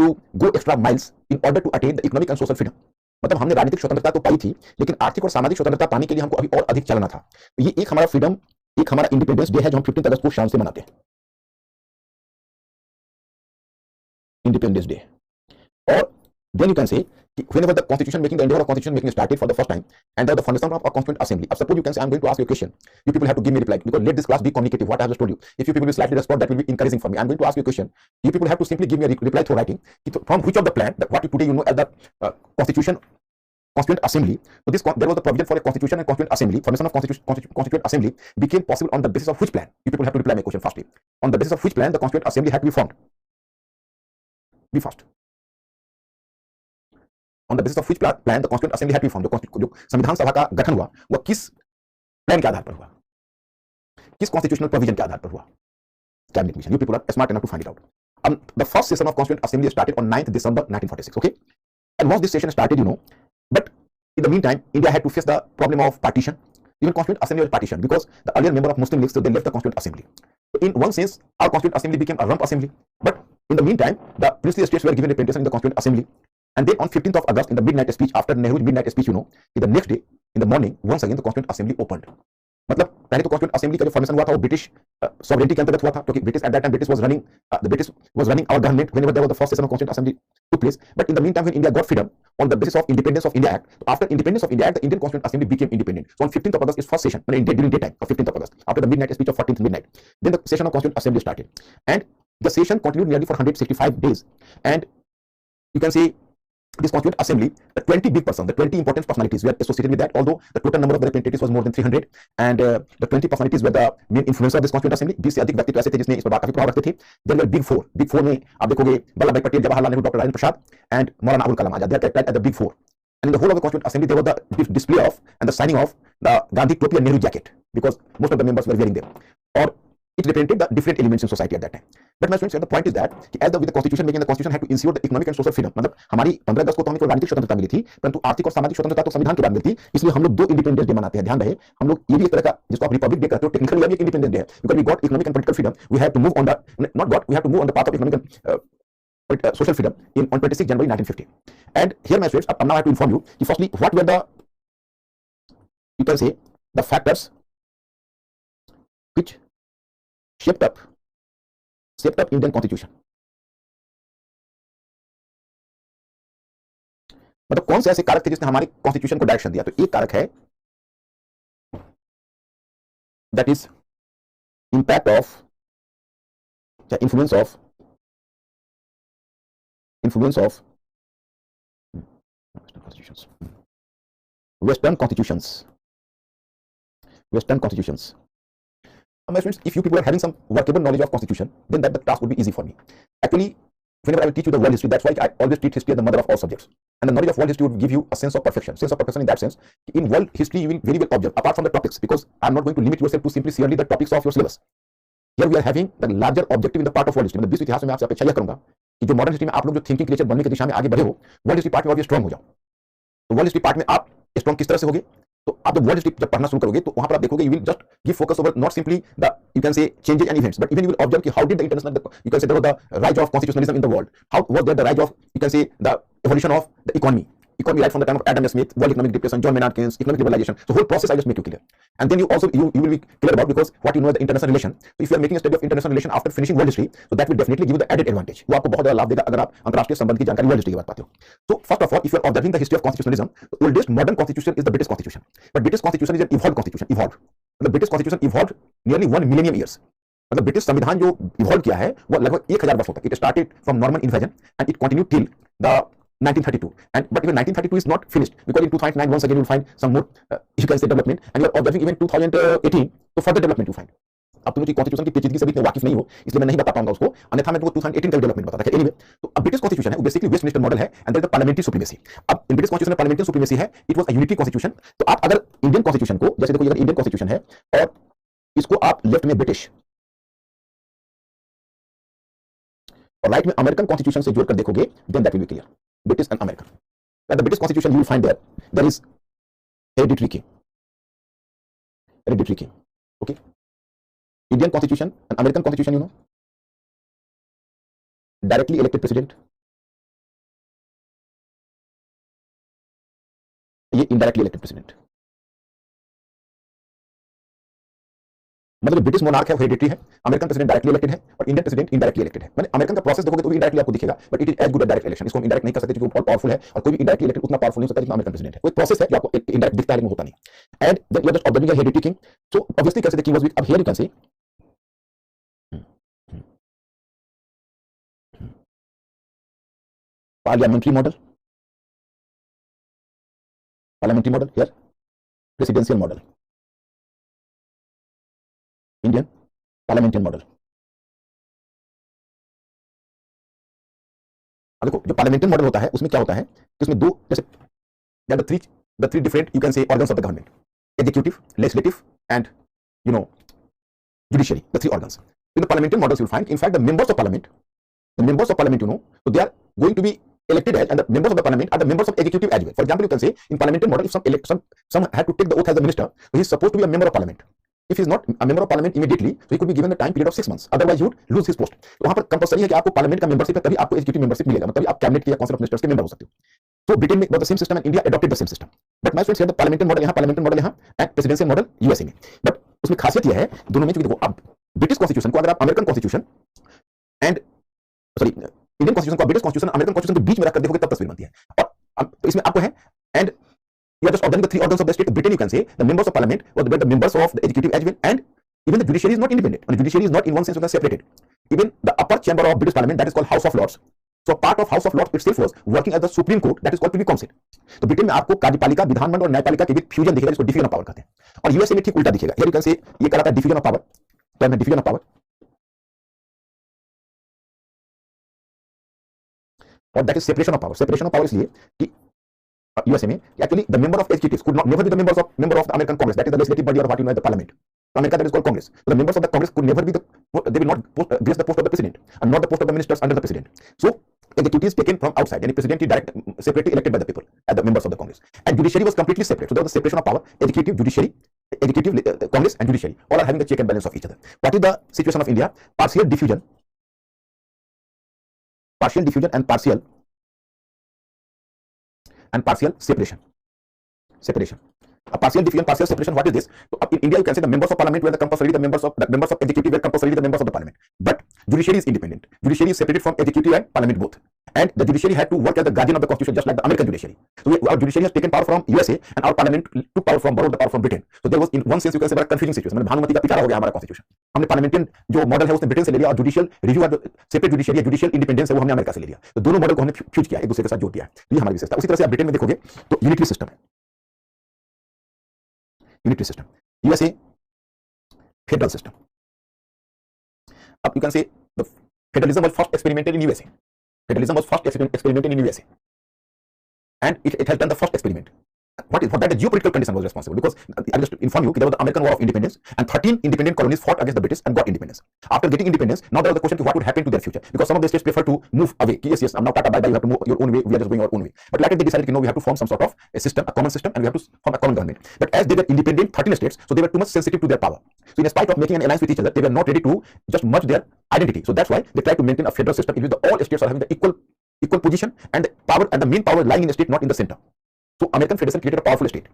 to go extra miles in order to attain the economic and social freedom. मतलब हमने राजनीतिक स्वतंत्रता तो पाई थी, लेकिन आर्थिक और सामाजिक स्वतंत्रता पाने के लिए हमको अभी और अधिक चलना था। तो ये एक हमारा फ्रीडम, एक हमारा इंडिपेंडेंस डे है जो हम 15 अगस्त को शान से मनाते हैं। Independence Day. Or then you can say whenever the constitution making, the endeavor of constitution making started for the first time, and the foundation of a constituent assembly. अब suppose you can say I'm going to ask you a question. You people have to give me a reply, because let this class be communicative. What I have just told you. If you people will slightly respond, that will be encouraging for me. I'm going to ask you a question. You people have to simply give me a reply through writing. From which of the plan that what you today you know as the Constituent Assembly. So there was a provision for a constitution and constituent assembly. Formation of constituent assembly became possible on the basis of which plan? You people have to reply my question firstly. On the basis of which plan the constituent assembly had to be formed? Be fast. On the basis of which plan the constituent assembly had to be formed? जो संविधान सभा का गठन हुआ वह किस plan के आधार पर हुआ, किस कॉन्स्टिट्यूशनल प्रोविजन के आधार पर हुआ? Cabinet mission. You people are smart enough to find it out. The first session of constituent assembly started on 9th December 1946. Okay, and once this session started, you know, but in the meantime India had to face the problem of partition. Even constituent assembly was partition because the earlier member of Muslim League, so they left the constituent assembly. So in one sense our constituent assembly became a rump assembly, but in the meantime the princely states were given representation in the constituent assembly. And then on 15th of August in the midnight speech, after Nehru's midnight speech, you know, in the next day in the morning once again the constituent assembly opened. मतलब पहले तो constituent assembly का जो formation हुआ था वो British sovereignty के अंतर्गत हुआ था, क्योंकि British at that time British was running our government whenever there was the first session of constituent assembly took place. But in the meantime when India got freedom on the basis of independence of India Act, so after independence of India Act the Indian constituent assembly became independent. So on 15th of August is first session, during daytime of 15th of August, after the midnight speech of 14th midnight, then the session of constituent assembly started, and the session continued nearly for 165 days. And you can say this constituent assembly, the 20 big persons, the 20 important personalities were associated with that, although the total number of the representatives was more than 300, and the 20 personalities were the main influencer of this constituent assembly. 20 से अधिक व्यक्तित्व ऐसे थे जिसने इस पर काफी प्रभाव रखते थे. Then were big four में आप देखोगे वल्लभ भाई Patel, Jawaharlal Nehru, doctor Rajendra Prasad and Maulana Abul Kalam Azad. They are characterized as the big four. And in the whole of the constituent assembly there was the display of and the signing of the Gandhi topi and Nehru jacket, because most of the members were wearing them, or it represented the different elements in society at that time. But my students, the point is that as with the constitution making, the constitution had to ensure the economic and social freedom. मतलब हमारी 15 अगस्त को तो हमें कोई राजनीतिक स्वतंत्रता मिली थी, परंतु आर्थिक और सामाजिक स्वतंत्रता तो संविधान के बाद मिलती. इसलिए हम लोग दो इंडिपेंडेंस डे मनाते हैं. ध्यान रहे, हम लोग ये भी एक तरह का जिसको आप रिपब्लिक डे कहते हो, टेक्निकली भी एक इंडिपेंडेंस डे है, because we got economic and political freedom. We have to move on the we have to move on the path of economic and social freedom on 26 January 1950. And here my students, now I have to inform you, firstly, what were the, you can say, the factors which shaped up Indian constitution. मतलब कौन से ऐसे कारक थे जिसने हमारे constitution को direction दिया? तो एक कारक है that is impact of influence of western constitutions. My friends, if you people are having some workable knowledge of constitution, then that the task would be easy for me. Actually, whenever I will teach you the world history, that's why I always treat history as the mother of all subjects. And the knowledge of world history would give you a sense of perfection. Sense of perfection in that sense, in world history you will very well observe, apart from the topics, because I'm not going to limit yourself to simply the topics of your syllabus. Here we are having the larger objective in the part of world history. मतलब विश्व इतिहास में मैं आपसे अपेक्षा यह करूंगा कि जो मॉडर्न हिस्ट्री में आप लोग जो थिंकिंग क्रिएचर बनने की दिशा में आगे बढ़े हो, वर्ल्ड हिस्ट्री पार्ट में और भी स्ट्रांग हो जाओ. तो वर्ल्ड हिस्ट्री पार्ट में आप स्ट्रांग किस तरह से होगे? तो आप जब वर्ल्ड हिस्ट्री जब पढ़ना शुरू करोगे तो वहां पर आप देखोगे you will just give focus over not simply the you can say changes and events, but even you will observe कि how did the international you can say there was the rise of constitutionalism in the world, how was there the rise of you can say the evolution of the economy right from the time of Adam Smith, world economic depression, John Maynard Keynes, economic liberalization. So whole process I just make you clear, and then you will be clear about, because what you know is the international relation. So if you are making a study of international relation after finishing world history, so that will definitely give you the added advantage. वो आपको बहुत ज़्यादा लाभ देगा अगर आप अंतर्राष्ट्रीय संबंध की जानकारी वर्ल्ड हिस्ट्री के बाद पाते हो. So first of all, if you are observing the history of constitutionalism, the oldest modern constitution is the British Constitution. But British Constitution is an evolved constitution. Evolved. The British Constitution evolved nearly 1 million years. मतलब British संविधान जो evolve किया है वो लगभग 1000 वर्षों तक. It started from Norman invasion and it continued till the 1932, and but even 1932 is not finished, because in 2009 once again you will find some more you can say development, and you are observing even 2018 तो further development you find. अब तुम constitution की पेचीदगी से भी वाकिफ नहीं हो, इसलिए मैं नहीं बता पाऊंगा उसको, अन्यथा मैं तुमको 2018 का डेवलपमेंट बताता. एनीवे, तो अब ब्रिटिश कॉन्स्टिट्यूशन है वो बेसिकली वेस्टमिनिस्टर मॉडल है, and there is the parliamentary supremacy. अब इन ब्रिटिश कॉन्स्टिट्यूशन में पार्लियामेंट्री सुप्रीमेसी है. It was a unitary constitution. तो आप अगर इंडियन कॉन्स्टिट्यूशन को, जैसे देखो अगर इंडियन कॉन्स्टिट्यूशन है और इसको आप लेफ्ट में ब्रिटिश और राइट में अमेरिकन कॉन्स्टिट्यूशन से जोड़कर देखोगे, then that will be clear. British and American. At the British Constitution, you will find there is hereditary king. Hereditary king. Okay. Indian Constitution and American Constitution, you know, directly elected president. ये indirectly elected president. मतलब British monarch है वो hereditary है, American president directly elected है और Indian president indirectly elected है. मैंने American का प्रोसेस देखोगे तो भी इनडायरेक्टली आपको दिखेगा, but it is as good as direct election. इसको हम इनडायरेक्ट नहीं कर सकते क्योंकि बहुत पावरफुल है और कोई भी इनडायरेक्टली इलेक्टेड उतना पावरफुल नहीं हो सकता जितना अमेरिकन प्रेसिडेंट है. कोई प्रोसेस है जो आपको इनडायरेक्ट दिखता है लेकिन होता नहीं. And then you are just observing a hereditary king. So obviously कैसे द किंग वाज वीक. अब here you can say parliamentary model, here presidential model, Indian parliamentarian model. अब देखो जो पार्लियामेंट्रियन मॉडल होता है उसमें क्या होता है कि उसमें दो, जैसे the three different you can से organs of the government, executive, legislative and you know judiciary, the three organs. In the parliamentarian models you will find in fact the members of parliament you know, so they are going to be elected as, and the members of the parliament are the members of executive as well. For example, you can say in parliamentary model, if some had to take the oath as a minister, so he is supposed to be a member of parliament. If he is not a member of parliament immediately, so he could be given the time period of 6 months. Otherwise, he would lose his post. तो वहां पर compulsory है कि आपको parliament का membership है, तभी आपको एग्जीक्यूटिव मेंबरशिप मिलेगा, मतलब आप कैबिनेट के या काउंसिल ऑफ मिनिस्टर्स के मेंबर हो सकते हो. तो ब्रिटेन में the same system and India adopted the same system. But my friends, here the parliamentary model यहाँ एंड प्रेसिडेंशियल मॉडल यूएसए में. बट उसमें खासियत यह है दोनों में, क्योंकि देखो अब ब्रिटिश कॉन्स्टिट्यूशन को अगर आप American constitution and sorry Indian constitution को ब्रिटिश कॉन्स्टिट्यूशन अमेरिकन कॉन्स्टिट्यूशन के बीच में रखकर देखोगे तब तस्वीर बनती है. और तो इसमें आपको है and you are just observing the three organs of the state. Britain, you can say the members of parliament or the members of the executive as well, and even the judiciary is not independent. And the judiciary is not in one sense separated. Even the upper chamber of British parliament, that is called House of Lords. So part of House of Lords itself was working as the Supreme Court, that is called Privy Council. तो Britain में आपको कार्यपालिका, विधानमंडल और न्यायपालिका के बीच fusion दिखेगा, जिसको डिफिजन ऑफ पावर कहते हैं. और यूएसए में ठीक उल्टा दिखेगा. Here you can say ये कहलाता है डिफिजन ऑफ पावर. तो मैं डिफिजन ऑफ पावर, और that is separation of power. Separation of power इसलिए कि यूएसए में actually the member of executives could not never be the member of the American Congress, that is the legislative body और what you know as the parliament. तो America that is called Congress. So the members of the Congress could never be they will not grace the post of the president and not the post of the ministers under the president. So executive is taken from outside, and the president is separately elected by the people as the members of the Congress. And judiciary was completely separate. So there was a separation of power: executive, judiciary, Congress, and judiciary. All are having the check and balance of each other. What is the situation of India? Partial diffusion and partial separation. A partial diffusion, partial separation. What is this? So in India, you can say the members of parliament were the compulsory, the members of executive were compulsory, the members of the parliament. But judiciary is independent. Judiciary is separated from executive and parliament both. And the judiciary had to work as the guardian of the constitution, just like the American judiciary. So our judiciary has taken power from USA, and our parliament took power from borrowed the power from Britain. So there was in one sense you can say very confusing situation. मतलब भानुमति का पिटारा हो गया हमारा constitution. हमने पार्लियामेंटियन जो model है उसने Britain से ले लिया, और जुडिशियल रिव्यू और सेपरेट जुडिशियरी, जुडिशियल इंडिपेंडेंस है वो हमने अमेरिका से ले लिया. तो दोनों मॉडल को हमने फ्यूज किया, एक दूसरे के साथ जोड़ दिया. तो ये हमारी विशेषता. उसी तरह से आप ब्रिटेन में देखोगे तो यूनिटरी सिस्टम है. Unitary system. USA federal system. Up you can say the federalism was first experimented in USA. Federalism was first experimented in USA, and it has done the first experiment. For that, the geopolitical condition was responsible, because I just inform you, there was the American War of Independence, and 13 independent colonies fought against the British and got independence. After getting independence, now there was the question, what would happen to their future, because some of the states prefer to move away. Yes, I'm now Tata, bye bye, you have to move your own way, we are just going our own way. But later they decided, no, we have to form some sort of a system, a common system, and we have to form a common government. But as they were independent 13 states, so they were too much sensitive to their power. So in spite of making an alliance with each other, they were not ready to just merge their identity. So that's why they tried to maintain a federal system in which all states are having the equal position, and the power and the main power lying in the state, not in the center. So American Federation created a powerful state.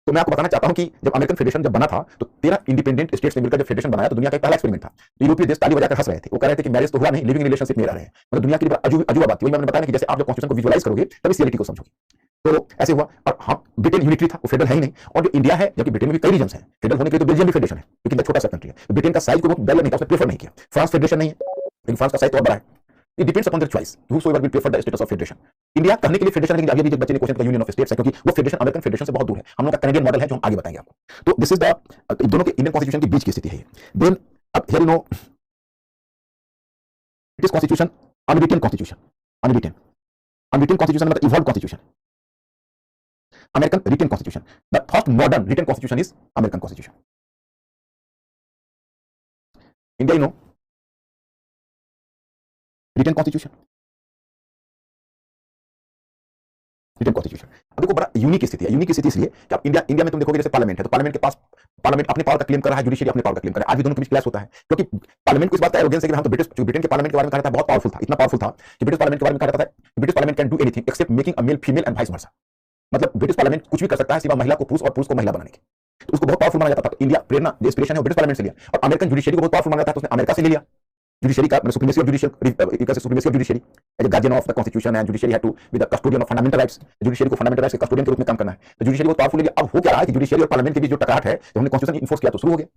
तो मैं आपको बताना चाहता हूं कि जब American federation जब बना था, तो 13 इंडिपेंडेंट स्टेट्स ने मिलकर जब फेडरेशन बनाया, तो दुनिया का एक पहला एक्सपेरिमेंट था। यूरोपीय देश ताली बजाकर हंस रहे थे, वो कह रहे थे कि मैरिज तो हुआ नहीं, लिविंग रिलेशनशिप में रह रहे हैं। मतलब दुनिया की अजूबा बात थी। वही मैंने बताया कि जैसे आप जब कॉन्स्टिट्यूशन को विजुअलाइज करोगे तभी रियलिटी को समझोगे। तो ऐसे हुआ। और हाँ, ब्रिटेन यूनिटरी था, वो फेडरल है ही नहीं। और जो इंडिया है, जबकि ब्रिटेन में भी कई रीजन्स हैं, फेडरल होने के लिए तो बेल्जियम भी फेडरेशन है, लेकिन छोटा सा कंट्री है। ब्रिटेन का साइज को वो नहीं था, उसने प्रेफर नहीं किया। फ्रांस फेडरेशन नहीं है, लेकिन फ्रांस का साइज तो बड़ा है। It depends upon their choice. Whosoever will prefer the status of federation. India कहने के लिए फेडरेशन, लेकिन अभी बच्चे ने क्वेश्चन का यूनियन ऑफ स्टेट्स है, क्योंकि वो फेडरेशन अमेरिकन फेडरेशन से बहुत दूर है। हम लोग का कैनेडियन मॉडल है, जो हम आगे बताएंगे आपको। तो दिस इज द दोनों के इंडियन कॉन्स्टिट्यूशन के बीच की स्थिति है। देन अब here you know British constitution, unwritten constitution, unwritten constitution मतलब evolve constitution. American written constitution, the first modern written constitution is American constitution. India you know written constitution, written constitution. अब देखो बड़ा unique स्थिति है। Unique स्थिति इसलिए कि आप इंडिया में तुम देखोगे जैसे पार्लियामेंट है, तो पार्लियामेंट के पास पार्लियामेंट अपने पावर का क्लेम कर रहा है, जुडिशरी अपने पावर का क्लेम कर रहा है। आज भी दोनों के बीच क्लैश होता है, क्योंकि पार्लियामेंट को इस बात का एरोगेंस है कि हम तो ब्रिटेन के पार्लियामेंट के बारे में कहा था बहुत पावरफुल था, इतना पावरफुल था कि ब्रिटिश पार्लियामेंट के बारे में कहा जाता था British parliament can do anything accept making a male female and vice versa. मतलब ब्रिटिश पार्लियामेंट कुछ भी कर सकता है सिवा महिला को पुरुष और पुरुष को महिला बनाने के। तो उसको बहुत पावरफुल माना जाता था। इंडिया प्रेरणा जो इंस्पिरेशन है वो ब्रिटिश पार्लियामेंट से लिया, और अमेरिकन जुडिशरी को बहुत पावरफुल माना जाता है, तो उसने अमेरिका से ले लिया जुडिशरी का, supremacy of judiciary as guardian of the constitution, and judiciary had to be the custodian of fundamental rights. Judiciary को फंडामेंटल राइट्स के कस्टोडियन के रूप में काम करना है, तो जुडिशरी को पावरफुल लिया। अब हो क्या रहा है कि जुडिशरी और पार्लियामेंट के बीच जो टकराट है, जब हमने कॉन्स्टिट्यूशन इन्फोर्स किया तो शुरू हो गया।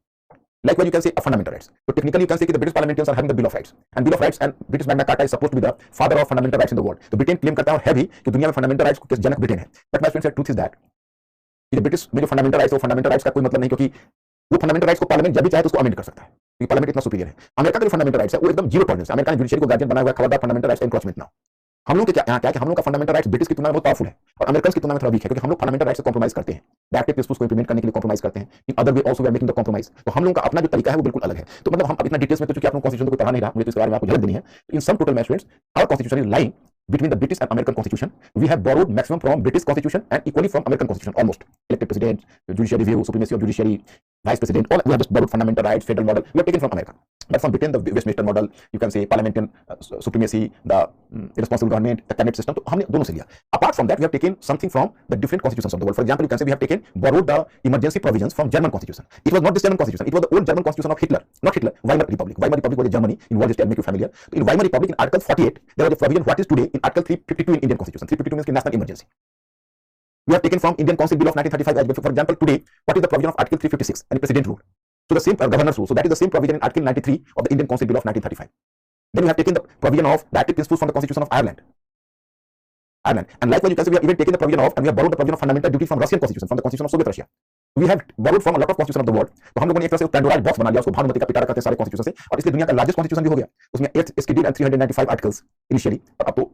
Likewise, you can say fundamental rights. So technically, you can say that the British parliamentarians are having the Bill of Rights, and Bill of Rights and British Magna Carta is supposed to be the father of fundamental rights in the world. तो Britain claim करता है और है भी कि दुनिया में fundamental rights के जनक ब्रिटेन है। But my friends, truth is that कि ब्रिटिश में जो फंडामेंटल राइट्स है, वो फंडामेंटल राइट्स का कोई मतलब नहीं, क्योंकि वो फंडामेंटल राइट्स को पार्लियामेंट जब भी चाहे तो उसको अमेंड कर सकता है, क्योंकि पार्लियामेंट इतना सुपीरियर है। अमेरिका के जो फंडामेंटल राइट्स है वो एकदम जीरो टॉलरेंस है। अमेरिका ने जुडिशरी को गार्डियन बनाया हुआ है, खबरदार फंडामेंटल राइट्स का एनक्रोचमेंट ना हो। हम लोग के यहाँ क्या कि हम लोग का फंडामेंटल राइट्स ब्रिटिश की तुलना में बहुत पावरफुल है, और अमेरिकन की तुलना में थोड़ा वीक है, क्योंकि हम लोग फंडामेंटल राइट्स से कॉम्प्रोमाइज करते हैं, डायरेक्टिव प्रिंसिपल्स को इंप्लीमेंट करने के लिए कॉम्प्रोमाइज करते हैं। In other way also we are making the compromise. तो हम लोगों का अपना जो तरीका है वो बिल्कुल अलग है। तो मतलब हम अब इतना डिटेल्स में तो चूंकि आपको कॉन्स्टिट्यूशन को पढ़ा नहीं रहा, मुझे तो इसके बारे में आपको झलक देनी है। In sum total my friends, our constitution is lying between the British and American constitution. We have borrowed maximum from British constitution and equally from American constitution, almost. Elected president, judiciary review, supremacy of judiciary, vice president, all we have just borrowed fundamental rights, federal model, we have taken from America. But from Britain, the Westminster model, you can say parliamentarian supremacy, the irresponsible government, the cabinet system, तो हमने दोनों से लिया. Apart from that, we have taken something from the different constitutions of the world. For example, you can say we have borrowed the emergency provisions from German constitution. It was not this German constitution, it was the old German constitution of Hitler, not Hitler, Weimar Republic. Weimar Republic was a Germany, in what state make you familiar. So in Weimar Republic, in Article 48, there was a provision what is today in Article 352 in Indian constitution. 352 means national emergency. We have taken from Indian Council Bill of 1935 as well. For example, today, what is the provision of Article 356 and President rule? So the same governor's rule. So that is the same provision in Article 93 of the Indian Council Bill of 1935. Then we have taken the provision of the active principles from the Constitution of Ireland. And likewise, you can say we have even taken the provision of, and we have borrowed the provision of fundamental duty from Russian constitution, from the Constitution of Soviet Russia. We have borrowed from a lot of constitution of the world. तो हम लोगों ने एक तरह से Pandora box बना लिया, उसको भानुमति का पिटारा करते हैं सारे कॉन्स्टिट्यूशन से, और इसलिए दुनिया का लार्जेस्ट कॉन्स्टिट्यूशन भी हो गया। उसमें 8 scheduled and 395 आर्टिकल्स इनिशियली, और अब तो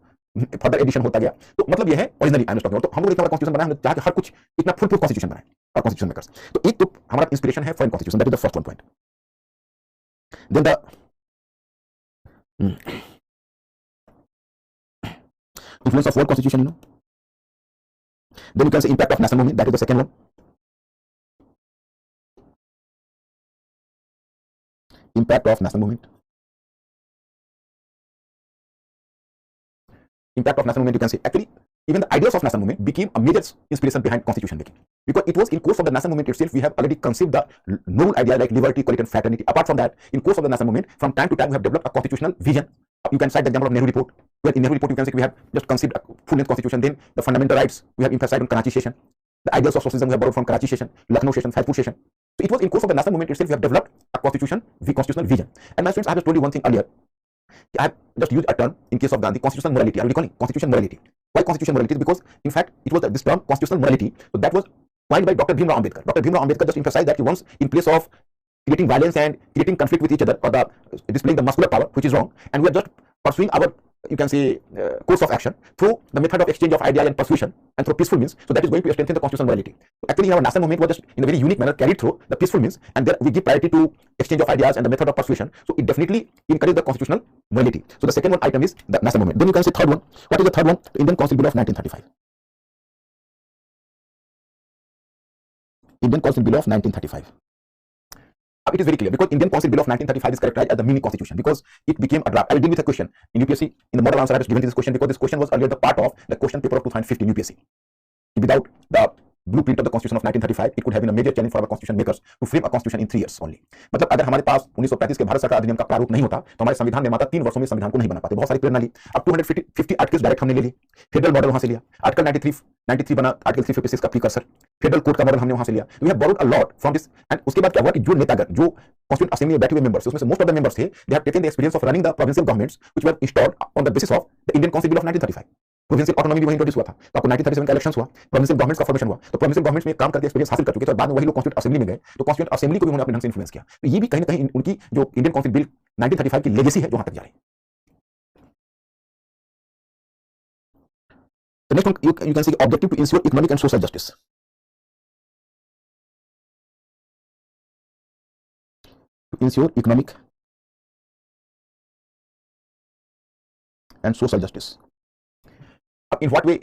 फर्दर एडिशन होता गया। तो मतलब ये है ओरिजिनली आई एम टॉकिंग। तो हम लोग इतना बड़ा कॉन्स्टिट्यूशन बनाया, हमने चाहा कि हर कुछ इतना फुल प्रूफ कॉन्स्टिट्यूशन बनाए और कॉन्स्टिट्यूशन मेकर्स। तो एक तो हमारा इंस्पिरेशन है foreign constitution, that is the first one point. Then the influence of world constitution, you know. Then you can say impact of national movement, that is the second one. Impact of national movement. Impact of national movement, you can say actually even the ideas of national movement became a major inspiration behind constitution making, because it was in course of the national movement itself we have already conceived the noble idea like liberty, equality and fraternity. Apart from that, in course of the national movement, from time to time we have developed a constitutional vision. You can cite the example of Nehru report, where in Nehru report you can say we have just conceived a full-length constitution. Then the fundamental rights we have emphasized on Karachi session. The ideals of socialism we have borrowed from Karachi session, Lucknow session, Faizpur session. So it was in course of the national movement itself we have developed a constitutional vision. And my friends, I have just told you one thing earlier. I have just used a term in case of Gandhi, constitutional morality. I will be calling constitutional morality. Why constitutional morality? Because in fact it was this term constitutional morality, so that was coined by Dr. Bhimrao Ambedkar. Dr. Bhimrao Ambedkar just emphasized that he wants, in place of creating violence and creating conflict with each other, or displaying the muscular power, which is wrong, and we are just pursuing our you can say, course of action through the method of exchange of ideas and persuasion and through peaceful means. So that is going to strengthen the constitutional morality. So actually, our national movement was just in a very unique manner carried through the peaceful means, and there we give priority to exchange of ideas and the method of persuasion. So it definitely encourages the constitutional morality. So the second one item is the national movement. Then you can say third one. What is the third one? The Indian Council Bill of 1935. Indian Council Bill of 1935. It is very clear because Indian Council Bill of 1935 is characterized as the mini constitution because it became a draft. I will deal with a question in UPSC. In the model answer I was given to this question because this question was earlier the part of the question paper of 2015 UPSC. Without the blueprint of the constitution of 1935, it could have been a major challenge for our constitution makers to frame a constitution in 3 years only. मतलब अगर हमारे पास 1935 के भारत सरकार अधिनियम का प्रारूप नहीं होता तो हमारे संविधान निर्माता 3 वर्षों में संविधान को नहीं बना पाते. बहुत सारी प्रेरणा ली. अब 250 आर्टिकल्स डायरेक्ट हमने ले लिए. फेडरल मॉडल वहां से लिया. आर्टिकल 93 बना. आर्टिकल 356 का प्रीकर्सर. फेडरल कोड का मॉडल हमने वहां से लिया. We have borrowed a lot from this. And उसके बाद क्या हुआ कि जो नेतागण जो कॉन्स्टिट्यूएंट असेंबली में बैठे हुए मेंबर्स उसमें से मोस्ट ऑफ द मेंबर्स थे they have taken the experience of running the provincial governments which were installed on the basis of the Indian council bill of 1935. Provincial autonomy भी वही introduce हुआ था. तो आपको 1937 का इलेक्शंस हुआ, प्रोविंशियल गवर्नमेंट्स का फॉर्मेशन हुआ. तो प्रोविंशियल गवर्नमेंट्स में काम करके एक्सपीरियंस हासिल कर चुके तो बाद में वही लोग कॉन्स्टिट्यूएंट असेंबली में गए तो कॉन्स्टिट्यूएंट असेंबली को भी उन्होंने अपने ढंग से इन्फ्लुएंस किया. तो ये भी कहीं ना कहीं उनकी जो इंडियन काउंसिल बिल 1935 की लेगेसी है जो वहां तक जा रही है. The next one you can see objective to ensure economic and social justice. To ensure economic and social justice. In what way?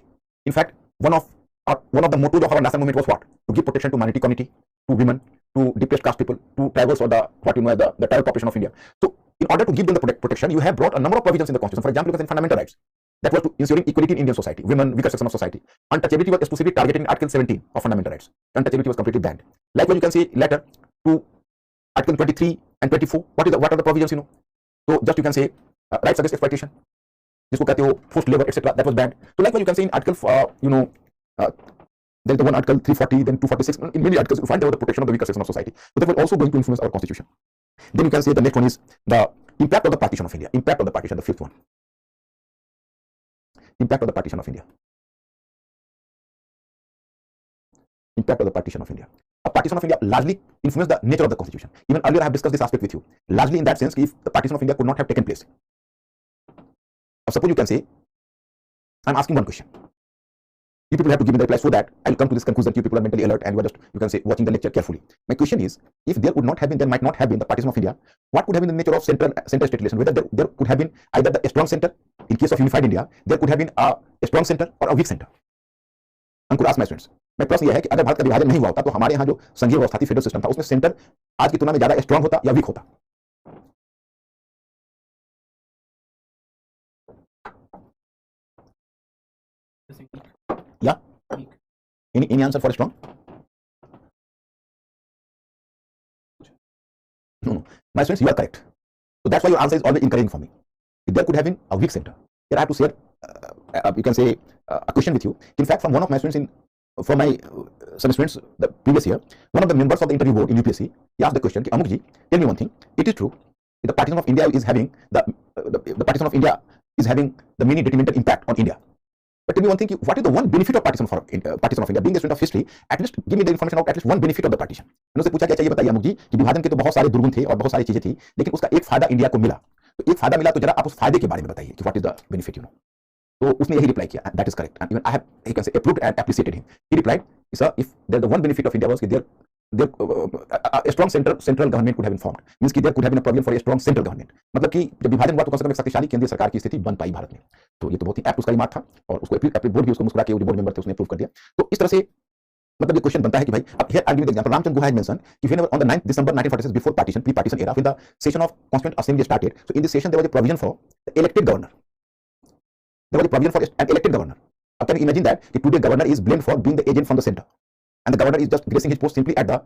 In fact, one of the mottos of our national movement was what? To give protection to minority community, to women, to depressed caste people, to tribals or the tribal population of India. So, in order to give them the protection, you have brought a number of provisions in the constitution. For example, you can say fundamental rights. That was to ensuring equality in Indian society, women, weaker section of society. Untouchability was exclusively targeted in Article 17 of fundamental rights. Untouchability was completely banned. Likewise, you can see later to Article 23 and 24. What are the provisions? So just you can say rights against exploitation. जिसको कहते हो forced labor, etc. That was banned. So likewise, you can say in Article, there is the one Article 340, then 246. In many articles, you find there was the protection of the weaker section of society. So that was also going to influence our constitution. Then you can say the next one is the impact of the partition of India. Impact of the partition, the fifth one. Impact of the partition of India. Impact of the partition of India. A partition of India largely influenced the nature of the constitution. Even earlier I have discussed this aspect with you. Largely in that sense, if the partition of India could not have taken place. Now suppose you can say, I'm asking one question. You people have to give me the reply so that I'll come to this conclusion that you people are mentally alert and you are just, you can say, watching the lecture carefully. My question is, if there would not have been, there might not have been the partition of India, what could have been the nature of center-state relation? Whether there could have been either the strong center, in case of unified India, there could have been a strong center or a weak center. I could ask my students. My प्रश्न यह है कि अगर भारत का विभाजन नहीं हुआ होता तो हमारे यहाँ जो संघीय व्यवस्था थी, फेडरल सिस्टम था, उसमें सेंटर आज की तुलना में ज्यादा स्ट्रांग होता या वीक होता? Yeah. Any answer for strong? No. My students, you are correct. So that's why your answer is always encouraging for me. If there could have been a weak center. Here I have to share, you can say, a question with you. In fact, from one of my students from my some students the previous year, one of the members of the interview board in UPSC, he asked the question, Amuk ji, tell me one thing. It is true, the partition of India is having the partition of India is having the many detrimental impact on India. But tell me one thing, what is the one benefit of partition of India? Being a student of history, at least give me the information of at least one benefit of the partition. मैंने उससे पूछा क्या चाहिए बताइए अमुक जी कि विभाजन के तो बहुत सारे दुर्गुण थे और बहुत सारी चीजें थी, लेकिन उसका एक फायदा इंडिया को मिला. तो एक फायदा मिला तो जरा आप उस फायदे के बारे में बताइए कि what is the benefit, you know. तो उसने यही रिप्लाई किया, that is correct. And even I have, he can say, approved and appreciated him. He replied, sir, if the one benefit of India was that a strong central government could have been formed. Means कि there could have been a problem for a strong central government. मतलब कि जब विभाजन हुआ तो कम से कम एक शक्तिशाली केंद्रीय सरकार की स्थिति बन पाई भारत में. तो ये तो बहुत ही एप्ट उसका रिमार्क था और उसको बोर्ड भी उसको मुस्कुरा के बोर्ड मेंबर थे उसने अप्रूव कर दिया. तो इस तरह से मतलब ये क्वेश्चन बनता है कि भाई अब here I give the example. Ramachandra Guha has mentioned कि whenever on the 9th December 1946 before partition, pre-partition era, when the session of Constituent Assembly started, so in this session there was a provision for the elected governor. There was a provision for an elected governor. Now can you imagine that the today governor is blamed for being the agent from the center, and the governor is just gracing his post simply at the,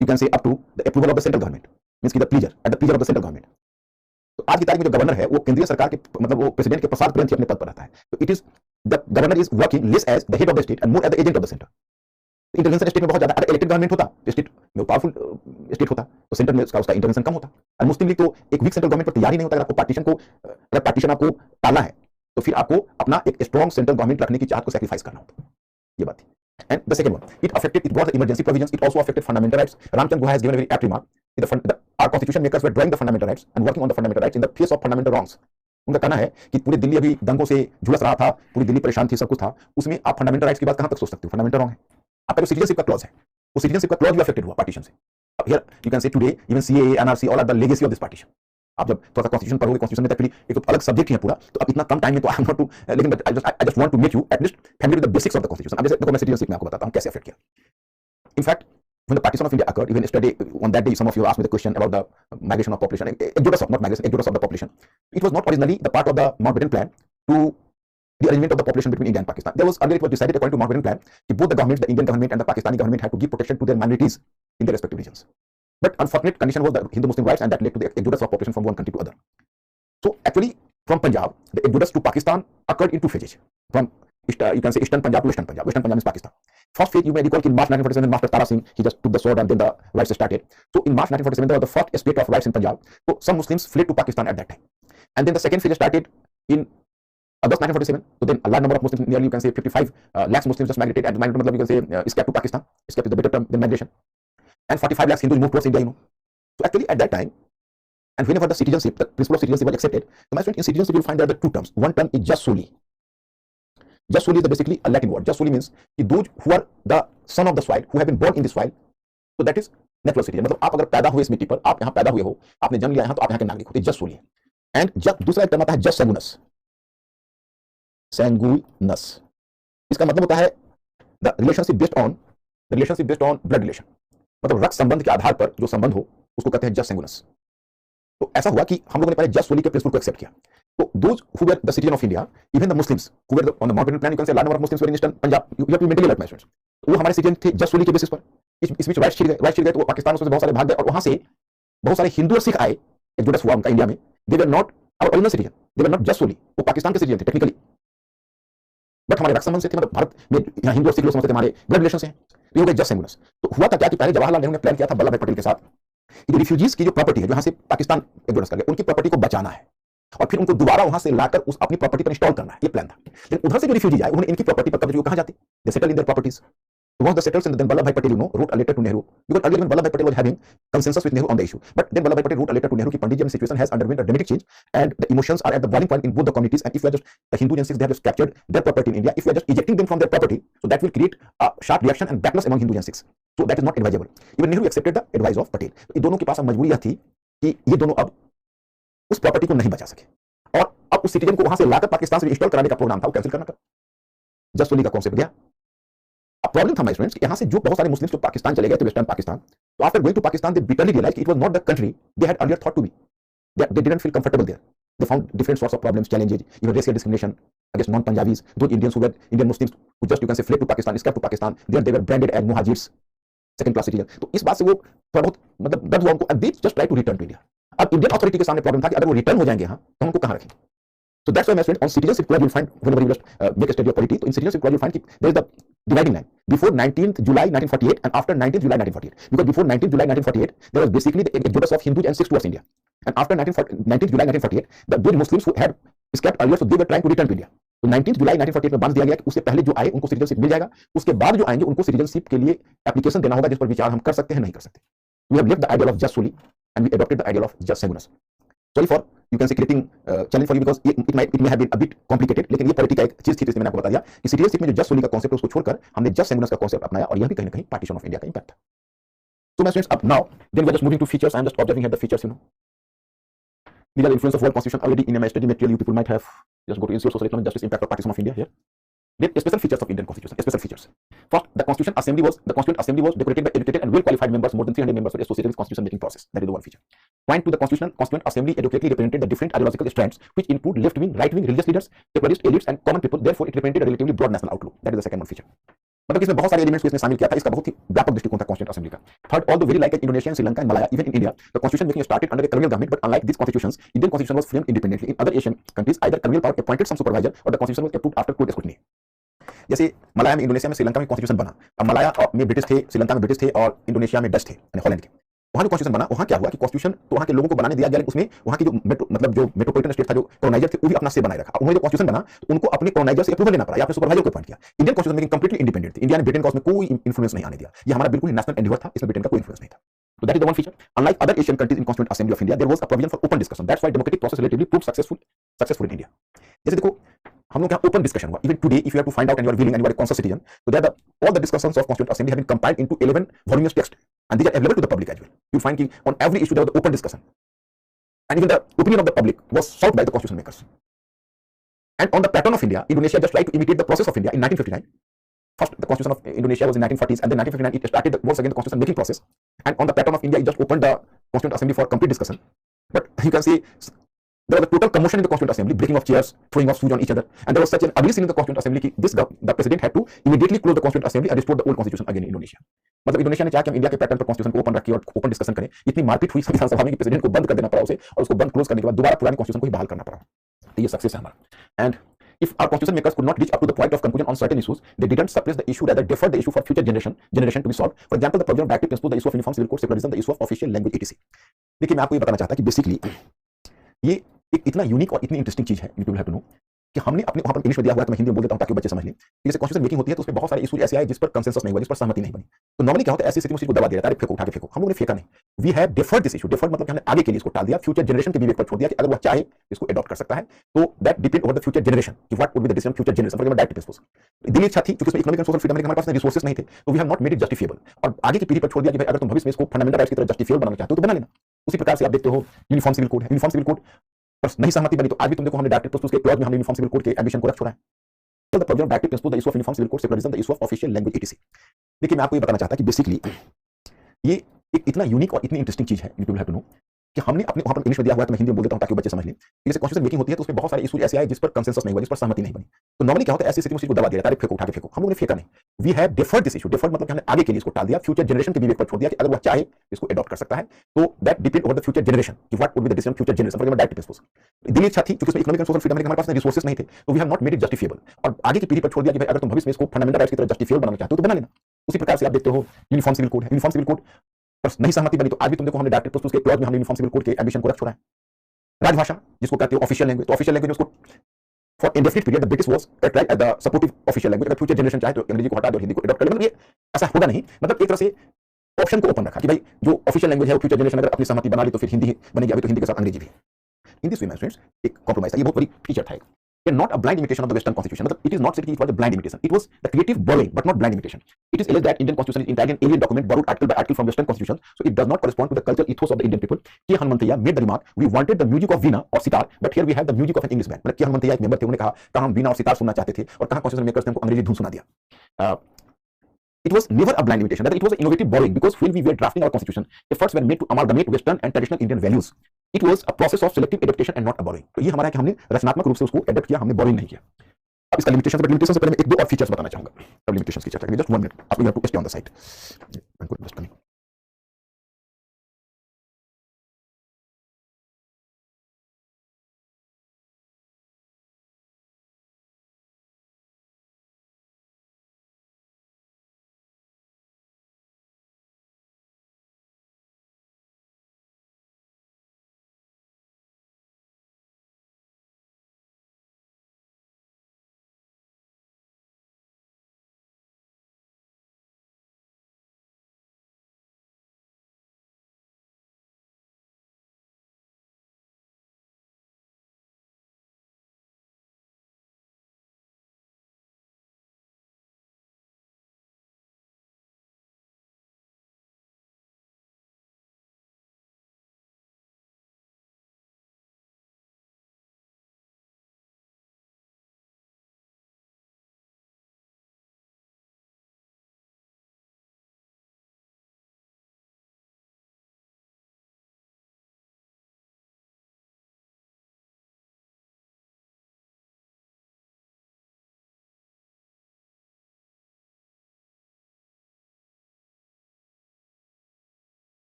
you can say, up to the approval of the central government. Means कि the pleasure, at the pleasure of the central government. तो आज की तारीख में जो governor है वो केंद्रीय सरकार के मतलब वो प्रेसिडेंट के प्रसाद पर्यंत ही अपने पद पर रहता है. तो it is the governor is working less as the head of the state and more as the agent of the centre. Intervention state में बहुत ज्यादा, अगर इलेक्टेड गवर्नमेंट होता तो स्टेट में पावरफुल स्टेट होता तो सेंटर में उसका इंटरवेंशन कम होता. और मुस्लिम लीग तो एक वीक सेंट्रल गवर्नमेंट पर तैयार ही नहीं होता. अगर आपको पार्टीशन आपको टालना है तो फिर आपको अपना एक स्ट्रॉन्ग सेंट्रल गवर्नमेंट रखने की चाहत को सैक्रिफाइस करना होता. ये बात थी. And the second one, it brought the emergency provisions. It also affected fundamental rights. Ramchand Guha has given a very apt remark. Our constitution makers were drawing the fundamental rights and working on the fundamental rights in the face of fundamental wrongs. उनका कहना है कि पूरी दिल्ली अभी दंगों से झुलस रहा था, पूरी दिल्ली परेशान थी, सब कुछ था, उसमें आप फंडामेंटल राइट्स की बात कहां तक सोच सकते हो? फंडामेंटल रॉन्ग है। आपका जो सिटीजनशिप का क्लॉज है, वो सिटीजनशिप का क्लॉज भी अफेक्टेड हुआ पार्टीशन से। Here you can say today even CAA, NRC, all are the legacy of this partition. आप जब थोड़ा सा कॉन्स्टिट्यूशन पढ़ोगे, कॉन्स्टिट्यूशन में तक एक तो अलग सब्जेक्ट है पूरा, तो अब इतना कम टाइम में तो आई एम नॉट टू, लेकिन I just want to make you at least familiar with the basics of the constitution. अब जैसे देखो, मैं सिटीजनशिप में आपको बताता हूं कैसे अफेक्ट किया। In fact, when the partition of India occurred, even yesterday, on that day, some of you asked me the question about the migration of population, exodus of, not migration, exodus of the population. It was not originally the part of the Mountbatten plan to the arrangement of the population between India and Pakistan. There was earlier, it was decided according to Mountbatten plan that both the governments, the Indian government and the Pakistani government, had to give protection to their minorities in their respective regions. But unfortunate condition was the Hindu-Muslim rights, and that led to the exodus of population from one country to other. So actually, from Punjab, the exodus to Pakistan occurred in two phases. From you can say Eastern Punjab to Western Punjab. Western Punjab is Pakistan. First phase, you may recall, in March 1947, Master Tara Singh, he just took the sword and then the riots started. So in March 1947, there was the first spate of riots in Punjab. So some Muslims fled to Pakistan at that time. And then the second phase started in August 1947. So then a large number of Muslims, nearly you can say 55 lakhs Muslims just migrated, and you can say escaped to Pakistan. Escape is the better term than migration. And 45 lakhs Hindus moved towards India, you know. So actually at that time, and whenever the citizenship, the principle of citizenship was accepted, so my friend, in citizenship you will find there are the two terms. One term is just solely. Just solely is basically a Latin word. Just solely means those who are the son of the soil, who have been born in this soil, so that is natural citizen. मतलब आप अगर पैदा हुए इस मिट्टी पर, आप यहाँ पैदा हुए हो, आपने जन्म लिया यहाँ, तो आप यहाँ के नागरिक हो, जस्ट सोली है। एंड जब दूसरा टर्म आता है जस्ट सैंगुइनस। सैंगुइनस इसका मतलब होता है the relationship based on blood relation, मतलब रक्त संबंध के आधार पर जो संबंध हो उसको कहते हैं जस्ट सैंगुइनस। तो ऐसा हुआ कि हम लोगों ने पहले जस्ट सोली के प्रिंसिपल को एक्सेप्ट किया। So those who were the citizen of India, even the Muslims who were on the Mountbatten plan, you can say a large number of Muslims were in Eastern Punjab. You have to be mentally alert, my friends. वो हमारे citizen थे just सोली के basis पर। इस बीच rights छिड़ गए तो पाकिस्तान से बहुत सारे भाग गए, और वहां से बहुत सारे हिंदू और सिख आए, एक्सोडस हुआ उनका इंडिया में। They were not our original citizen, they were not just solely, वो पाकिस्तान के सिटीजन थे टेक्निकली, बट हमारे रक्त संबंध से थे, मतलब भारत में यहाँ हिंदू और सिख लोग समझते थे हमारे ब्लड रिलेशन से हैं, तो ये हो गए जस्ट सैंगुइनस। तो हुआ था क्या कि पहले जवाहरलाल नेहरू ने प्लान किया था वल्लभ भाई पटेल के साथ, रिफ्यूजीज की जो प्रॉपर्टी है जो यहाँ से पाकिस्तान एक्सोडस कर गए, उनकी प्रॉपर्टी को बचाना है और फिर उनको दोबारा वहां से लाकर उस अपनी प्रॉपर्टी पर इंस्टॉल करना है, ये प्लान था। लेकिन उधर से जो रिफ्यूजी आए, उन्होंने इनकी प्रॉपर्टी पर कब्जा, कहां जाते, they settle in their properties. Once the settlers, and then Vallabhbhai Patel, wrote a letter to Nehru, because earlier when Vallabhbhai Patel was having consensus with Nehru on the issue, but then Vallabhbhai Patel wrote a letter to Nehru, कि पंडित जी, situation has underwent a dramatic change, and the emotions are at the boiling point in both the communities, and if we are just the Hindus and Sikhs, they have just captured their property in India, if we are just ejecting them from their property, so that will create a sharp reaction and backlash among Hindus and Sikhs, so that is not advisable. Even Nehru accepted the advice of Patel. ये दोनों के पास अब मजबूरी यह थी कि ये दोनों अब उस प्रॉपर्टी को नहीं बचा सके, और अब उस सिटीजन को वहां से लाकर पाकिस्तान से इंस्टॉल कराने का प्रोग्राम था, वो कैंसिल करना था। जस्ट सोली का कॉन्सेप्ट गया। अब प्रॉब्लम था माय फ्रेंड्स, यहां से जो बहुत सारे मुस्लिम्स जो पाकिस्तान चले गए थे, वेस्टर्न पाकिस्तान, तो after going to Pakistan they bitterly realised it was not the country they had earlier thought to be, they didn't feel comfortable there, they found different sorts of problems, challenges, even racial discrimination against non Punjabis, those Indians who were Indian Muslims who just you can say fled to Pakistan, escape to Pakistan, there they were branded as Muhajirs, second class citizen. तो इस बात से वो थोड़ा बहुत मतलब दर्द हुआ उनको, and they just try to return to India. अब इंडियन अथॉरिटी के सामने प्रॉब्लम था कि अगर वो रिटर्न हो जाएंगे यहां तो उनको कहां रखें। So that's why my friend, on citizenship clause you'll find, whenever you just make a study of polity, so in citizenship clause you'll find there is the dividing line before 19th July 1948 and after 19th July 1948. Because before 19th July 1948 there was basically the exodus of Hindus and Sikhs towards India, and after 19th July 1948 those Muslims who had escaped earlier, so they were trying to return to India. So 19th July 1948 में बांध दिया गया कि उससे पहले जो आए उनको सिटीजनशिप मिल जाएगा, उसके बाद जो आएंगे उनको सिटीजनशिप के लिए एप्लीकेशन देना होगा, जिस पर विचार हम कर सकते हैं नहीं कर सकते। We have left the ideal of just solely and we adopted the ideal of just saigooness. Sorry for you can say creating challenge for you, because it may have been a bit complicated, लेकिन ये polity का एक चीज थी जिसमें मैंने आपको बता दिया कि सिटीजनशिप में जो जस्ट सोली का कॉन्सेप्ट है उसको छोड़कर हमने जस्ट सैंगुइनस का कॉन्सेप्ट अपनाया, और यह भी कहीं ना कहीं पार्टीशन ऑफ इंडिया का इंपैक्ट था। So my friends, up now then we are just moving to features. I am just observing here the features, These are the influence of world constitution. Already in my study material you people might have just go to Institute of Social Economic Justice, impact of partition of India here. Then special features of Indian constitution, special features. First, the Constituent Assembly was decorated by educated and well qualified members. More than 300 members were associated with constitution making process. That is the one feature. Point to the Constituent Assembly adequately represented the different ideological strands, which include left wing, right wing, religious leaders, separatist elites, and common people. Therefore, it represented a relatively broad national outlook. That is the second one feature. मतलब इसमें बहुत सारे elements को इसने शामिल किया था, इसका बहुत ही व्यापक दृष्टिकोण था कॉन्स्टिट्यूएंट असेंबली का। Third, although very like Indonesia, Sri Lanka and Malaya, even in India the constitution making started under A colonial government, but unlike these constitutions, Indian constitution was framed independently. In other Asian countries, either colonial power appointed some supervisor or the constitution was approved after court scrutiny. जैसे मलाया में, Indonesia में, श्रीलंका में constitution बना, अब मलाया में British थे, श्रीलंका में British थे, और इंडोनेशिया में डच थे, यानी हॉलैंड के। वहां जो कॉन्स्टिट्यूशन बना, वहां क्या हुआ कि कॉन्स्टिट्यूशन तो वहां के लोगों को बनाने दिया गया, उसमें वहां की जो मतलब जो मेट्रोपॉलिटन स्टेट था, जो कॉलोनाइजर थे, वो भी अपना से बनाए रखा। उन्होंने जो कॉन्स्टिट्यूशन बना तो उनको अपने कॉलोनाइजर से अप्रूवल लेना पड़ा, या अपने सुपरवाइजर को अपॉइंट किया। Indian constitution making completely independent थी। इंडिया ने ब्रिटेन का उसमें कोई इन्फ्लुएंस नहीं आने दिया। ये हमारा बिल्कुल नेशनल एंडेवर था, इसमें ब्रिटेन का कोई इन्फ्लुएंस नहीं था। So that is the one feature. Unlike other Asian countries in Constituent Assembly of India, there was a provision for open discussion. That's why democratic process relatively proved successful. Successful in India. जैसे देखो हम लोग यहाँ open discussion हुआ, even today if you have to find out and you are willing and you are a conscious citizen, so there all the discussions of Constituent Assembly have been compiled into 11 voluminous text and these are available to the public as well. You find on every issue there was the open discussion and even the opinion of the public was sought by the constitution makers. And on the pattern of India, Indonesia just tried to imitate the process of India in 1959. First, the constitution of Indonesia was in 1940s, and then 1959 it started once again the constitution making process. And on the pattern of India, it just opened the Constituent Assembly for complete discussion. But you can see there was a total commotion in the Constituent Assembly, breaking of chairs, throwing of shoes on each other, and there was such an ugly scene in the Constituent Assembly that the president had to immediately close the Constituent Assembly and restore the old constitution again in Indonesia. मतलब Indonesia ने चाहा कि हम India के pattern पर constitution को open रखिए और ओपन डिस्कशन करें। इतनी मारपीट हुई संविधान सभा में कि प्रेसिडेंट को बंद कर देना पड़ा उसे, और उसको बंद क्लोज करने के बाद दोबारा पुराने कॉन्स्टिट्यूशन को ही बहाल करना पड़ा। तो ये सक्सेस है हमारा। And if our constitution makers could not reach up to the point of conclusion on certain issues, they didn't suppress the issue, rather deferred the issue for future generation to be solved. For example, the provision of directive principle, the issue of uniform civil code, secularism, the issue of official language, etc. देखिए मैं आपको ये बताना चाहता कि basically ये एक इतना यूनिक और इतनी इंटरेस्टिंग चीज है, यू हैव टू नो कि हमने अपने वहां पर इंग्लिश में दिया हुआ है, तो मैं हिंदी में बोल देता हूं ताकि बच्चे समझ लें। जैसे कॉन्स्टिट्यूशन मेकिंग होती है तो उसमें बहुत सारे इशू ऐसे आए जिस पर कंसेंसस नहीं हुआ, जिस पर सहमति नहीं बनी। तो नॉर्मली क्या होता है, ऐसी स्थिति में को दबा दिया, अरे फेंको, उठा के फेंको। हम लोगों ने फेंका नहीं, we have deferred this issue. Deferred मतलब हमने आगे के लिए इसको टाल दिया, फ्यूचर जनरेशन के विवेक पर छोड़ दिया कि अगर वह चाहे इसको अडॉप्ट कर सकता है, तो that depend over the future generation कि what would be the decision future generation. For example direct principles Delhi अच्छा थी क्योंकि इसमें इकोनॉमिक एंड सोशल फ्रीडम के हमारे पास रिसोर्सेज नहीं थे, तो we have not made it justifiable, और आगे की पीढ़ी पर छोड़ दिया कि भाई अगर तुम भविष्य में इसको फंडामेंटल राइट्स की तरह जस्टिफिएबल बनाना चाहते हो तो बना लेना। उसी प्रकार से आप देखते हो यूनिफॉर्म सिविल कोड है, यूनिफॉर्म सिविल कोड पर नहीं सहमति बनी तो आज भी तुम देखो हमने डायरेक्ट प्रिंसिपल्स के क्लॉज में हमने यूनिफॉर्म सिविल कोड के एडमिशन को रख छोड़ा है। The provision of directive principle, the issue of uniform civil code, secularism, the issue of official language, etc. देखिए मैं आपको ये बताना चाहता कि बेसिकली ये एक इतना यूनिक और इतनी इंटरेस्टिंग चीज है, यू हैव टू नो कि हमने अपने वहां पर इंग्लिश में दिया हुआ है, तो मैं हिंदी में बोल देता हूं ताकि बच्चे समझ लें। जैसे कॉन्स्टिट्यूशन मेकिंग होती है तो उसमें बहुत सारे इशू ऐसे आए जिस पर कंसेंसस नहीं हुआ, जिस पर सहमति नहीं बनी। तो नॉर्मली क्या होता है, ऐसी स्थिति में को दबा दिया, अरे फेंको, उठा के फेंको। हम लोगों ने फेंका नहीं, we have deferred this issue. Deferred मतलब हमने आगे के लिए इसको टाल दिया, फ्यूचर जनरेशन के विवेक पर छोड़ दिया कि अगर वह चाहे इसको अडॉप्ट कर सकता है, तो that depend over the future generation कि what would be the decision future generation. For example direct principles Delhi अच्छा थी क्योंकि इसमें इकोनॉमिक एंड सोशल फ्रीडम के हमारे पास रिसोर्सेज नहीं थे, तो we have not made it justifiable, और आगे की पीढ़ी पर छोड़ दिया कि भाई अगर तुम भविष्य में इसको फंडामेंटल राइट्स की तरह जस्टिफिएबल बनाना चाहते हो तो बना लेना। उसी प्रकार से आप देखते हो यूनिफॉर्म सिविल कोड है, यूनिफॉर्म सिविल कोड पर नहीं सहमति बनी तो आज भी तुम देखो हमने डायरेक्ट प्रिंसिपल्स के क्लॉज में हमने यूनिफॉर्म सिविल कोड के एडमिशन को रख छोड़ा है। राजभाषा जिसको कहते हो ऑफिशियल लैंग्वेज, तो ऑफिशियल लैंग्वेज उसको for indefinite period the British was tried as the supportive official language. अगर फ्यूचर जनरेशन चाहे तो अंग्रेजी को हटा दो, हिंदी को अडॉप्ट कर ले, मतलब ये ऐसा होगा नहीं। मतलब एक तरह से ऑप्शन को ओपन रखा कि भाई जो ऑफिशियल लैंग्वेज है वो फ्यूचर जनरेशन अगर अपनी सहमति बना ली तो फिर हिंदी बनेगी, अभी तो हिंदी के साथ अंग्रेजी भी। In this way my friends एक कॉम्प्रोमाइज था, ये बहुत बड़ी फीचर था। And not a blind imitation of the Western Constitution. It is not said it was a blind imitation. It was the creative borrowing, but not blind imitation. It is alleged that Indian Constitution is entirely an alien document borrowed article by article from Western Constitutions, so it does not correspond to the cultural ethos of the Indian people. K. Hanumanthaiah made the remark, "We wanted the music of veena or sitar, but here we have the music of an English band." मतलब K. Hanumanthaiah एक member थे, उन्होंने कहा हम वीणा और सितार सुनना चाहते थे, और कहा कॉन्स्टिट्यूशन मेकर्स ने हमको अंग्रेजी धुन सुना दिया। It was never a blind imitation, rather it was an innovative borrowing, because when we were drafting our constitution, efforts were made to amalgamate Western and traditional Indian values. It was a process of selective adaptation and not a borrowing. तो ये हमारा है कि हमने रचनात्मक रूप से उसको एडप्ट किया, हमने बोरिंग नहीं किया। अब इसका लिमिटेशन से पहले मैं एक दो और फीचर्स बताना चाहूंगा, तब लिमिटेशंस की चर्चा करेंगे। जस्ट 1 मिनट, आप you have to stay on the site.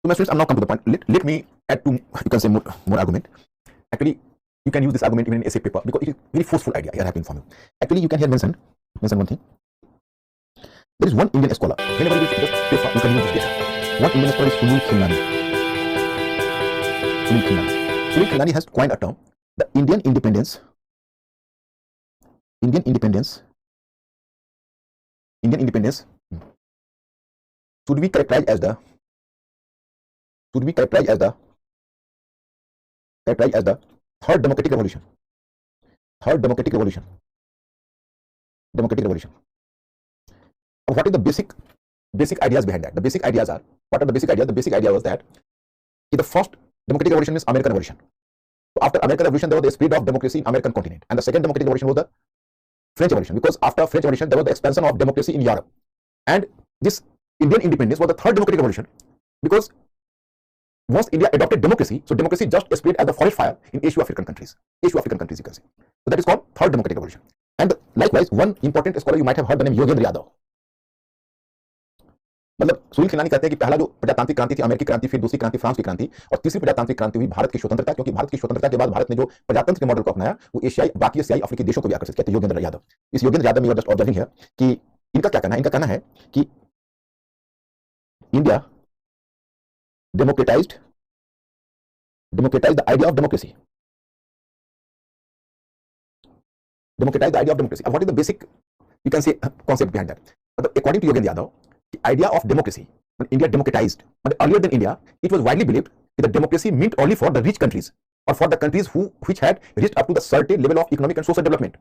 So my friends, I'm now come to the point. Let me add to, you can say, more argument. Actually, you can use this argument even in essay paper because it is very forceful idea. I have to inform you. Actually, you can here mention one thing. There is one Indian scholar. Whenever you just paper, you can use this data. One Indian scholar is Sunil Khimnani. Sunil Khimnani. Sunil Khilani has coined a term, the Indian independence. Should be characterized as the third democratic revolution. What is the basic ideas behind that? The basic ideas are, what are the basic ideas? The basic idea was that the first democratic revolution is American Revolution. So after American Revolution, there was the spread of democracy in American continent, and the second democratic revolution was the French Revolution, because after French Revolution there was the expansion of democracy in Europe, and this Indian independence was the third democratic revolution, because once India adopted democracy, so democracy just spread as the forest fire in Asia-African countries, you can say. So that is called third democratic revolution. And likewise, one important scholar you might have heard the name Yogendra Yadav. मतलब सुनील खिलानी कहते हैं कि पहला जो प्रजातांत्रिक क्रांति थी अमेरिकी क्रांति, फिर दूसरी क्रांति फ्रांस की क्रांति, और तीसरी प्रजातांत्रिक क्रांति हुई भारत की स्वतंत्रता, क्योंकि भारत की स्वतंत्रता के बाद भारत ने जो प्रजातंत्र के मॉडल को अपनाया वो एशियाई, बाकी एशियाई अफ्रीकी देशों को भी आकर्षित किया. योगेंद्र यादव, इस योगेंद्र यादव में जस्ट ऑब्जर्विंग है कि इनका क्या कहना है. इनका कहना है कि India democratized the idea of democracy. And what is the basic, you can say, concept behind that? But according to Yogendra Yadav, the idea of democracy, when India democratized, but earlier than India, it was widely believed that democracy meant only for the rich countries, or for the countries which had reached up to the certain level of economic and social development.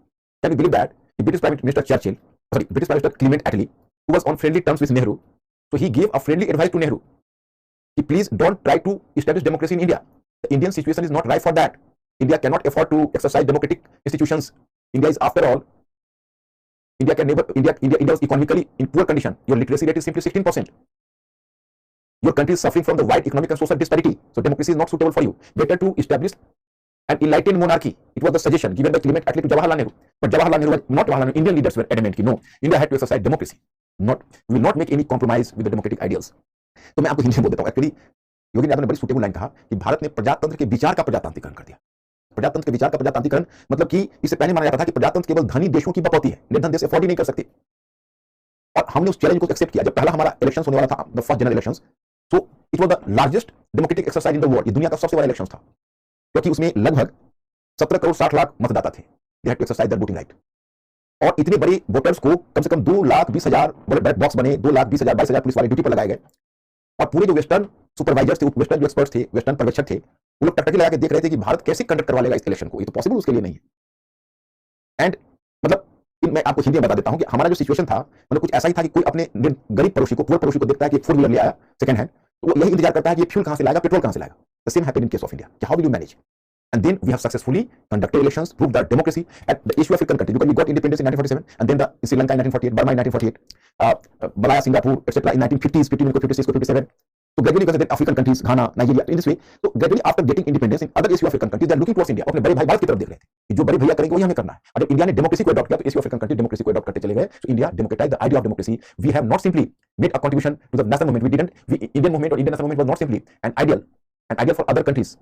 Can you believe that? The British Prime Minister Clement Attlee, who was on friendly terms with Nehru, so he gave a friendly advice to Nehru. Please don't try to establish democracy in India. The Indian situation is not right for that. India cannot afford to exercise democratic institutions. India is, after all, India is economically in poor condition. Your literacy rate is simply 16%. Your country is suffering from the wide economic and social disparity. So democracy is not suitable for you. Better to establish an enlightened monarchy. It was the suggestion given by Clement Attlee to Jawaharlal Nehru. But Jawaharlal Nehru, Indian leaders were adamant कि no, India had to exercise democracy. We will not make any compromise with the democratic ideals. तो मैं आपको हिंदी में बोल देता हूँ. Actually Yogendra Yadav ने बड़ी सुटेबल लाइन कहा कि भारत ने प्रजातंत्र के विचार का प्रजातांत्रिकरण कर दिया. प्रजातंत्र के विचार का प्रजातांत्रिकरण मतलब कि इससे पहले माना जाता था कि प्रजातंत्र केवल धनी देशों की बकौती है, निर्धन देश अफोर्ड ही नहीं कर सकते. और हमने उस चैलेंज को एक्सेप्ट किया. जब पहला हमारा इलेक्शन होने वाला था, the first general elections, so it was the largest democratic exercise in the world. ये दुनिया का सबसे बड़ा इलेक्शन था, क्योंकि उसमें लगभग 17 करोड़ 60 लाख मतदाता थे. They had to exercise their voting right. और इतने बड़े वोटर्स को कम से कम 2,20,000 बैलेट बॉक्स बने, 2,20,000 22,000 पुलिस वाले ड्यूटी पर लगाए गए. और पूरे जो वेस्टर्न सुपरवाइजर्स थे, वेस्टर्न जो एक्सपर्ट्स थे, वेस्टर्न पर्यवेक्षक थे, वो लोग टकटकी लगा के देख रहे थे कि भारत कैसे कंडक्ट करवा लेगा इस इलेक्शन को. ये तो पॉसिबल उसके लिए नहीं है. एंड मतलब मैं आपको हिंदी में बता देता हूं कि हमारा जो सिचुएशन था, मतलब कुछ ऐसा ही था कि कोई अपने गरीब पड़ोसी को, पुअर पड़ोसी को देखता है कि एक 4 व्हीलर ले आया सेकंड हैंड, तो वो यही इंतजार करता है कि फ्यूल कहां से लाएगा, पेट्रोल कहां से लाएगा. The same happened in case of India. How will you manage? And then we have successfully conducted elections, proved that democracy at the Asia-African country, because we got independence in 1947, and then in Sri Lanka in 1948, Burma in 1948, Malaya, Singapore, etc. in 1950s, 56, 57. So gradually, because then African countries, Ghana, Nigeria, in this way, so gradually after getting independence in other Asia-African countries, they are looking towards India. अपने बड़े भाई भारत की तरफ देख रहे थे कि जो बड़े भैया करेंगे वही हमें करना है. और जब इंडिया ने डेमोक्रेसी को अडॉप्ट किया, तो एशिया-अफ्रीकन कंट्री डेमोक्रेसी को अडॉप्ट करते चले गए. So India democratized the idea of democracy. We have not simply made a contribution to the national movement. Indian movement or Indian national movement was not simply an ideal for other countries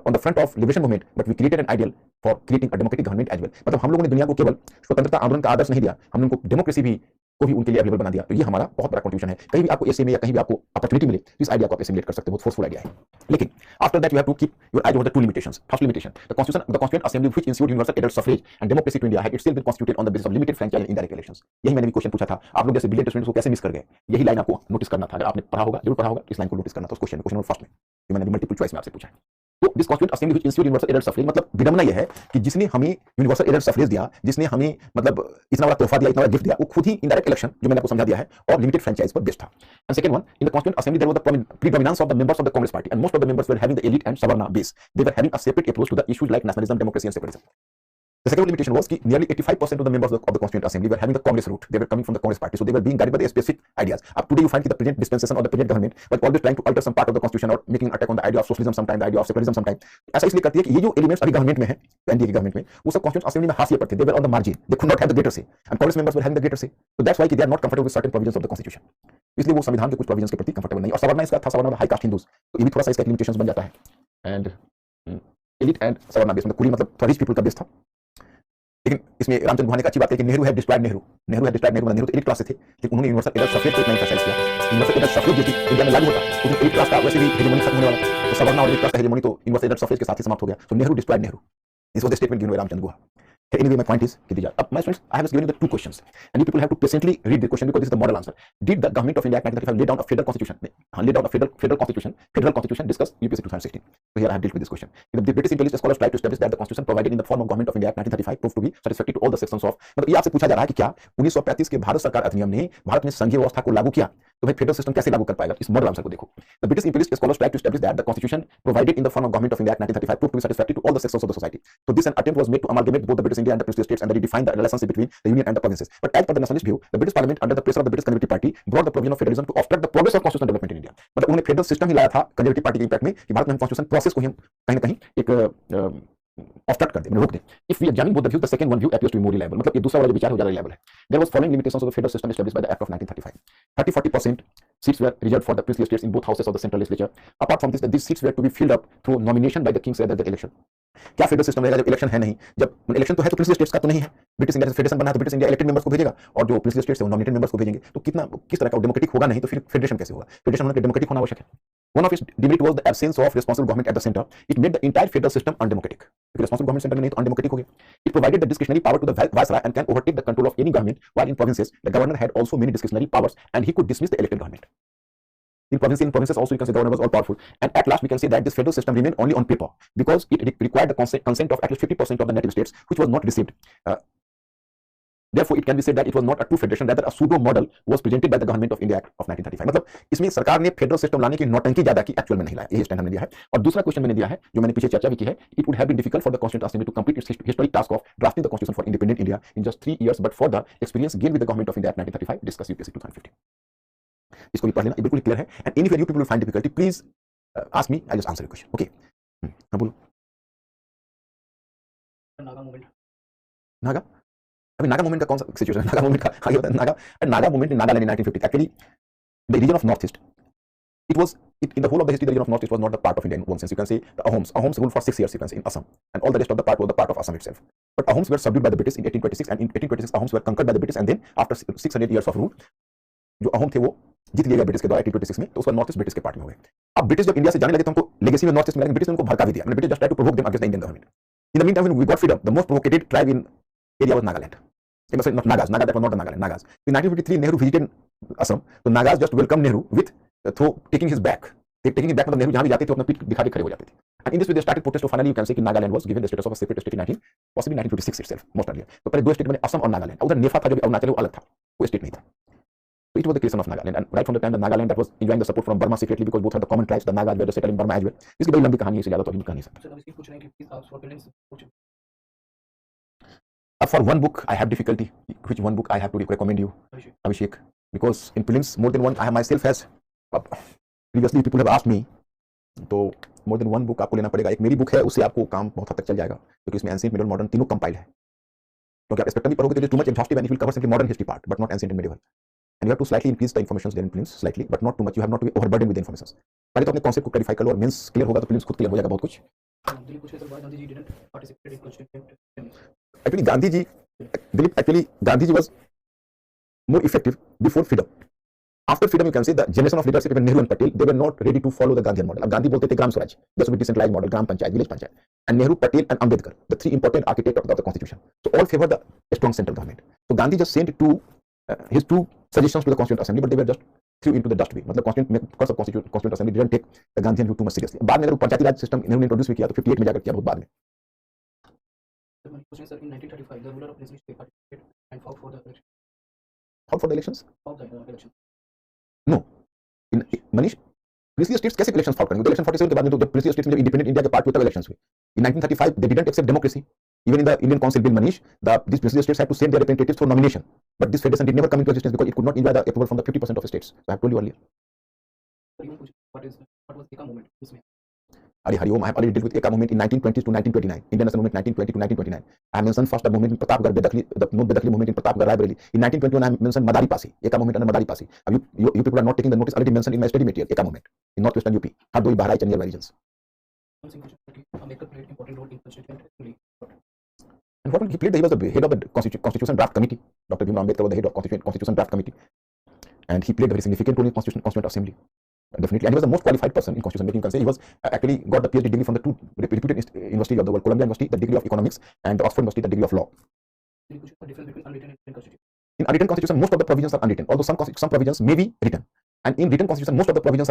on the front of liberation movement, but we created an ideal for creating a democratic government as well. मतलब हम लोगों ने दुनिया को केवल स्वतंत्रता आंदोलन का आदर्श नहीं दिया, हमने उनको डेमोक्रेसी भी को भी उनके लिए अवेलेबल बना दिया. तो ये हमारा बहुत बड़ा कंट्रीब्यूशन है. कहीं भी आपको एसए में या कहीं भी आपको अपॉर्चुनिटी मिले, इस आइडिया को आप एसिमुलेट कर सकते हो. बहुत फोर्सफुल आइडिया है. लेकिन after that you have to keep your eyes over the two limitations. First limitation, the constituent assembly which ensured universal adult suffrage and democracy to India had itself been constituted on the basis of limited franchise and indirect elections. यही मैंने भी question पूछा था. आप लोग जैसे brilliant students को कैसे मिस कर गए, यही लाइन आपको नोटिस करना था. अगर आपने पढ़ा होगा, जरूर पढ़ा होगा, इस लाइन को नोटिस करना था. उस क्वेश्चन नंबर फर्स्ट में जो मैंने मल्टीपल चॉइस में आपसे पूछा है. तो this constituent assembly which ensured universal adult suffrage, मतलब विडंबना यह है कि जिसने हमें यूनिवर्सल एडल्ट सफरेज दिया, जिसने हमें मतलब इतना बड़ा तोहफा दिया, इतना बड़ा गिफ्ट दिया, वो खुद ही इनडायरेक्ट इलेक्शन जो मैंने आपको समझा दिया है और लिमिटेड फ्रैंचाइज पर बेस्ड था. And second one, in the constituent assembly there was the predominance of the members of the Congress party, and most of the members were having the elite and Savarna base. They were having a separate approach to the issues like nationalism, democracy and separatism. The second limitation was that nearly 85% of the members of the Constituent Assembly were having the Congress route. They were coming from the Congress party, so they were being guided by the specific ideas. Up today, you find that the present dispensation or the present government was always trying to alter some part of the constitution or making an attack on the idea of socialism sometime, the idea of secularism sometime. ऐसा इसलिए करती है कि ये जो elements अभी government में है, एनडीए की गवर्नमेंट में, वो सब कॉन्स्टिट्यूएंट असेंबली में हाशिए पर थे. They were on the margin. They could not have the greater say. And Congress members were having the greater say. So that's why they are not comfortable with certain provisions of the constitution. इसलिए वो संविधान के कुछ provisions के प्रति comfortable नहीं. और सवर्णा इसका था, सवर्णा हाई कास्ट हिंदूज, तो ये भी थोड़ा सा इसका लिमिटेशंस बन जाता है. And elite and Savarna base, मतलब कुली मतलब थोड़ा रिच पीपल का बेस था. लेकिन इसमें रामचंद्र गुहा ने एक अच्छी बात कही कि Nehru had destroyed Nehru, Nehru had destroyed Nehru, Nehru तो एलिट क्लास से थे, लेकिन उन्होंने यूनिवर्सल एडल्ट सफरेज को इतना एम्फसाइज किया। यूनिवर्सल एडल्ट सफरेज जो थी इंडिया में लागू होता, लेकिन एलिट क्लास का वैसे भी हेजेमनी खत्म होने वाला, तो सवर्णा और एलिट क्लास का हेजेमनी तो यूनिवर्सल एडल्ट सफरेज के साथ ही समाप्त हो गया। So Nehru destroyed Nehru, this was the statement given by Ramachandra Guha. Anyway, my point is, my friends, I have given you the two questions, and you people have to patiently read the question because this is the model answer. Did the government of India Act 1935 lay down a federal constitution? Lay down a federal constitution discussed UPSC 2016. So here I have dealt with this question. The British intelligence scholars tried to establish that the constitution provided in the form of Government of India Act 1935 proved to be satisfactory to all the sections of. मतलब ये आपसे पूछा जा रहा है कि क्या 1935 के भारत सरकार अधिनियम ने भारत में संघीय व्यवस्था को लागू किया, तो भाई फेडरल सिस्टम कैसे लागू कर पाएगा? इस मॉडल आंसर को देखो। The British imperialist scholars tried to establish that the constitution provided in the form of Government of India Act 1935 proved to be satisfactory to all the sections of the society. So this an attempt was made to amalgamate both the British India and the princely states and redefine the relationship between the union and the provinces. But as per the nationalist view, the British Parliament under the pressure of the British Conservative Party brought the provision of federalism to obstruct the progress of constitutional development in India. मतलब उन्होंने federal system ही लाया था conservative party के impact में कि भारत में हम constitution process को ही कहीं ना कहीं एक ऑब्स्ट्रक्ट कर दे, रोक दे। If we examine both the view, the second one view appears to be more reliable, मतलब ये दूसरा वाला विचार हो ज्यादा रिलायबल है। There was following limitations of the federal system established by the act of 1935. 30-40% seats were reserved for the princely states in both houses of the central legislature. Apart from this, these seats were to be filled up through nomination by the kings rather than election. क्या federal system रहेगा जब election है नहीं? जब election तो है तो princely states का तो नहीं है, ब्रिटिश इंडिया फेडरेशन बना है तो ब्रिटिश इंडिया इलेक्टेड मेंबर्स को भेजेगा और जो प्रिंसली स्टेट्स है वो नॉमिनेटेड मेंबर्स को भेजेंगे, तो कितना किस तरह का डेमोक्रेटिक होगा नहीं, तो फिर फेडरेशन कैसे होगा? फेडरेशन होने के डेमोक्रेटिक होना आवश्यक है। One of its demerit was the absence of responsible government at the center. It made the entire federal system undemocratic. Because responsible government center में नहीं तो undemocratic हो गया। It provided the discretionary power to the viceroy and can overtake the control of any government, while in provinces the governor had also many discretionary powers and he could dismiss the elected government. In provinces also you can say governor was all powerful, and at last we can say that this federal system remained only on paper because it required the consent of at least 50% of the native states, which was not received. Therefore, it can be said that it was not a true federation, rather a pseudo model was presented by the Government of India Act of 1935. मतलब इसमें सरकार ने federal system लाने की नौटंकी ज्यादा की, actual में नहीं लाया, यही स्टैंड हमने दिया है। और दूसरा क्वेश्चन मैंने दिया है जो मैंने पीछे चर्चा भी की है, it would have been difficult for the constituent assembly to complete its historic task of drafting the constitution for independent India in just 3 years, but for the experience gain with the government of India act 1935 discuss UPSC 2015। इसको भी पढ़ लेना, बिल्कुल clear है। And anywhere you people will find difficulty, please ask me, I just answer your question. Okay, हां बोलो। Naga movement, Naga, अभी Naga movement का कौन सा सिचुएशन है? नागा मूवमेंट का आगे बताएं। Naga movement in Nagaland in 1950, actually the region of north east, it was in the whole of the history, the region of north east was not the part of India in one sense. You can say the Ahoms ruled for 6 years, you can say, in Assam, and all the rest of the part was the part of Assam itself. But Ahoms were subdued by the British in 1826, and in 1826 Ahoms were conquered by the British, and then after 600 years of rule, जो अहोम थे वो जीत लिए गए British के द्वारा 1826 में, तो उसका नॉर्थ ईस्ट ब्रिटिश के पार्ट में हो गए। अब ब्रिटिश जब इंडिया से जाने लगे तो हमको लेगेसी में नॉर्थ ईस्ट मिला, लेकिन ब्रिटिश ने उनको भड़का भी दिया। British just tried to provoke them against the Indian government. In the mean time when we got freedom, the most provocated tribe in area was Nagaland. It was not Nagas, Naga, that was not the Nagaland, Nagas. In 1953, Nehru visited Assam, so Nagas just welcomed Nehru with taking his back. Taking his back, मतलब नेहरू जहाँ भी जाते थे अपना पीठ दिखा के खड़े हो जाते थे। And in this way they started protest, so finally you can say कि Nagaland was given the status of a separate state in 1956 itself, most earlier. तो पहले दो स्टेट बने, असम और नागालैंड। उधर नेफा था जो अरुणाचल वो अलग था, वो स्टेट नहीं था। So it was the creation of Nagaland, and right from the time the Nagaland that was enjoying the support from Burma secretly because both are the common tribes, the Nagas were settled in Burma as well. इसकी बड़ी लंबी कहानी है, इससे ज्यादा तो अभी कह नहीं सकता। सर अब इसकी पूछ रहे हैं कि प्लीज आप फॉर पेरेंट्स पूछ। For one book, I have difficulty. Which one book I have to recommend you, Abhishek? Because in prelims, more than one, I have myself has previously people have asked me. तो more than one book आपको लेना पड़ेगा। एक मेरी book है, उससे आपको काम बहुत हद तक चल जाएगा, क्योंकि इसमें एंशिएंट, मिडिवल, मॉडर्न तीनों कंपाइल है। क्योंकि आप स्पेक्ट्रम भी पढ़ोगे तो too much exhaustive and it will cover simply modern history part, but not ancient and medieval. And you have to slightly increase the information there in prelims, slightly, but not too much. You have not to be overburdened with the information. पहले तो अपने concept को clarify कर लो, और mains clear होगा तो prelims खुद clear हो जाएगा बहुत कुछ। दिलीप पूछ रहे sir, why Gandhi ji didn't participate in constituent. Actually, Gandhi ji was more effective before freedom. After freedom, you can say the generation of leadership, even Nehru and Patel, they were not ready to follow the Gandhian model. अब गांधी बोलते थे Gram Swaraj, this would be decentralized model, gram panchayat, village panchayat. And Nehru, Patel and Ambedkar, the three important architects of the constitution, so all favor the strong central government. So Gandhi just sent his two suggestions to the Constituent Assembly, but they were just threw into the dustbin. मतलब because of Constituent Assembly didn't take the Gandhian view too much seriously. बाद में अगर पंचायती राज system Nehru ने introduce भी किया तो 58 में जाकर किया, बहुत बाद में। Sir, in 1935, the ruler of princely state participated and fought for the election. Fought for the elections? Fought the election. No. Manish, princely states कैसे इलेक्शंस फाउट करेंगे? इलेक्शन 47 के बाद में तो जब princely states में जब इंडिपेंडेंट इंडिया के पार्ट हुए तब इलेक्शंस हुए। In 1935, they didn't accept democracy. Even in the Indian Council Bill, Manish, these princely states had to send their representatives for nomination. But this federation did never come into existence because it could not enjoy the approval from the 50% of states. So I have told you earlier. What was the movement? Hariom, I have already dealt with Eka movement in 1920s to 1929. Indian National Movement 1920 to 1929. I have mentioned first the movement in Pratapgarh, the Bedakli movement in Pratapgarh, Raebareli. In 1921, I have mentioned Madari Pasi, Eka movement under Madari Pasi. You people are not taking the notice, already mentioned in my study material, Eka movement in northwestern UP, Hardoi, Bahraich and nearby regions. Ambedkar played important role in constituent assembly. And what he played, he was the head of the Constitution Draft Committee. Dr. Bhimrao Ambedkar was the head of Constitution Draft Committee, and he played a very significant role in Constituent Assembly. Definitely, and he was the most qualified person in constitution making. You can say he was actually got the PhD degree from the two reputed university of the world, Columbia University, the degree of economics, and the Oxford University, the degree of law. The difference between unwritten and written constitution. In unwritten constitution, most of the provisions are unwritten, although some provisions may be written. And in written constitution, most of the provisions are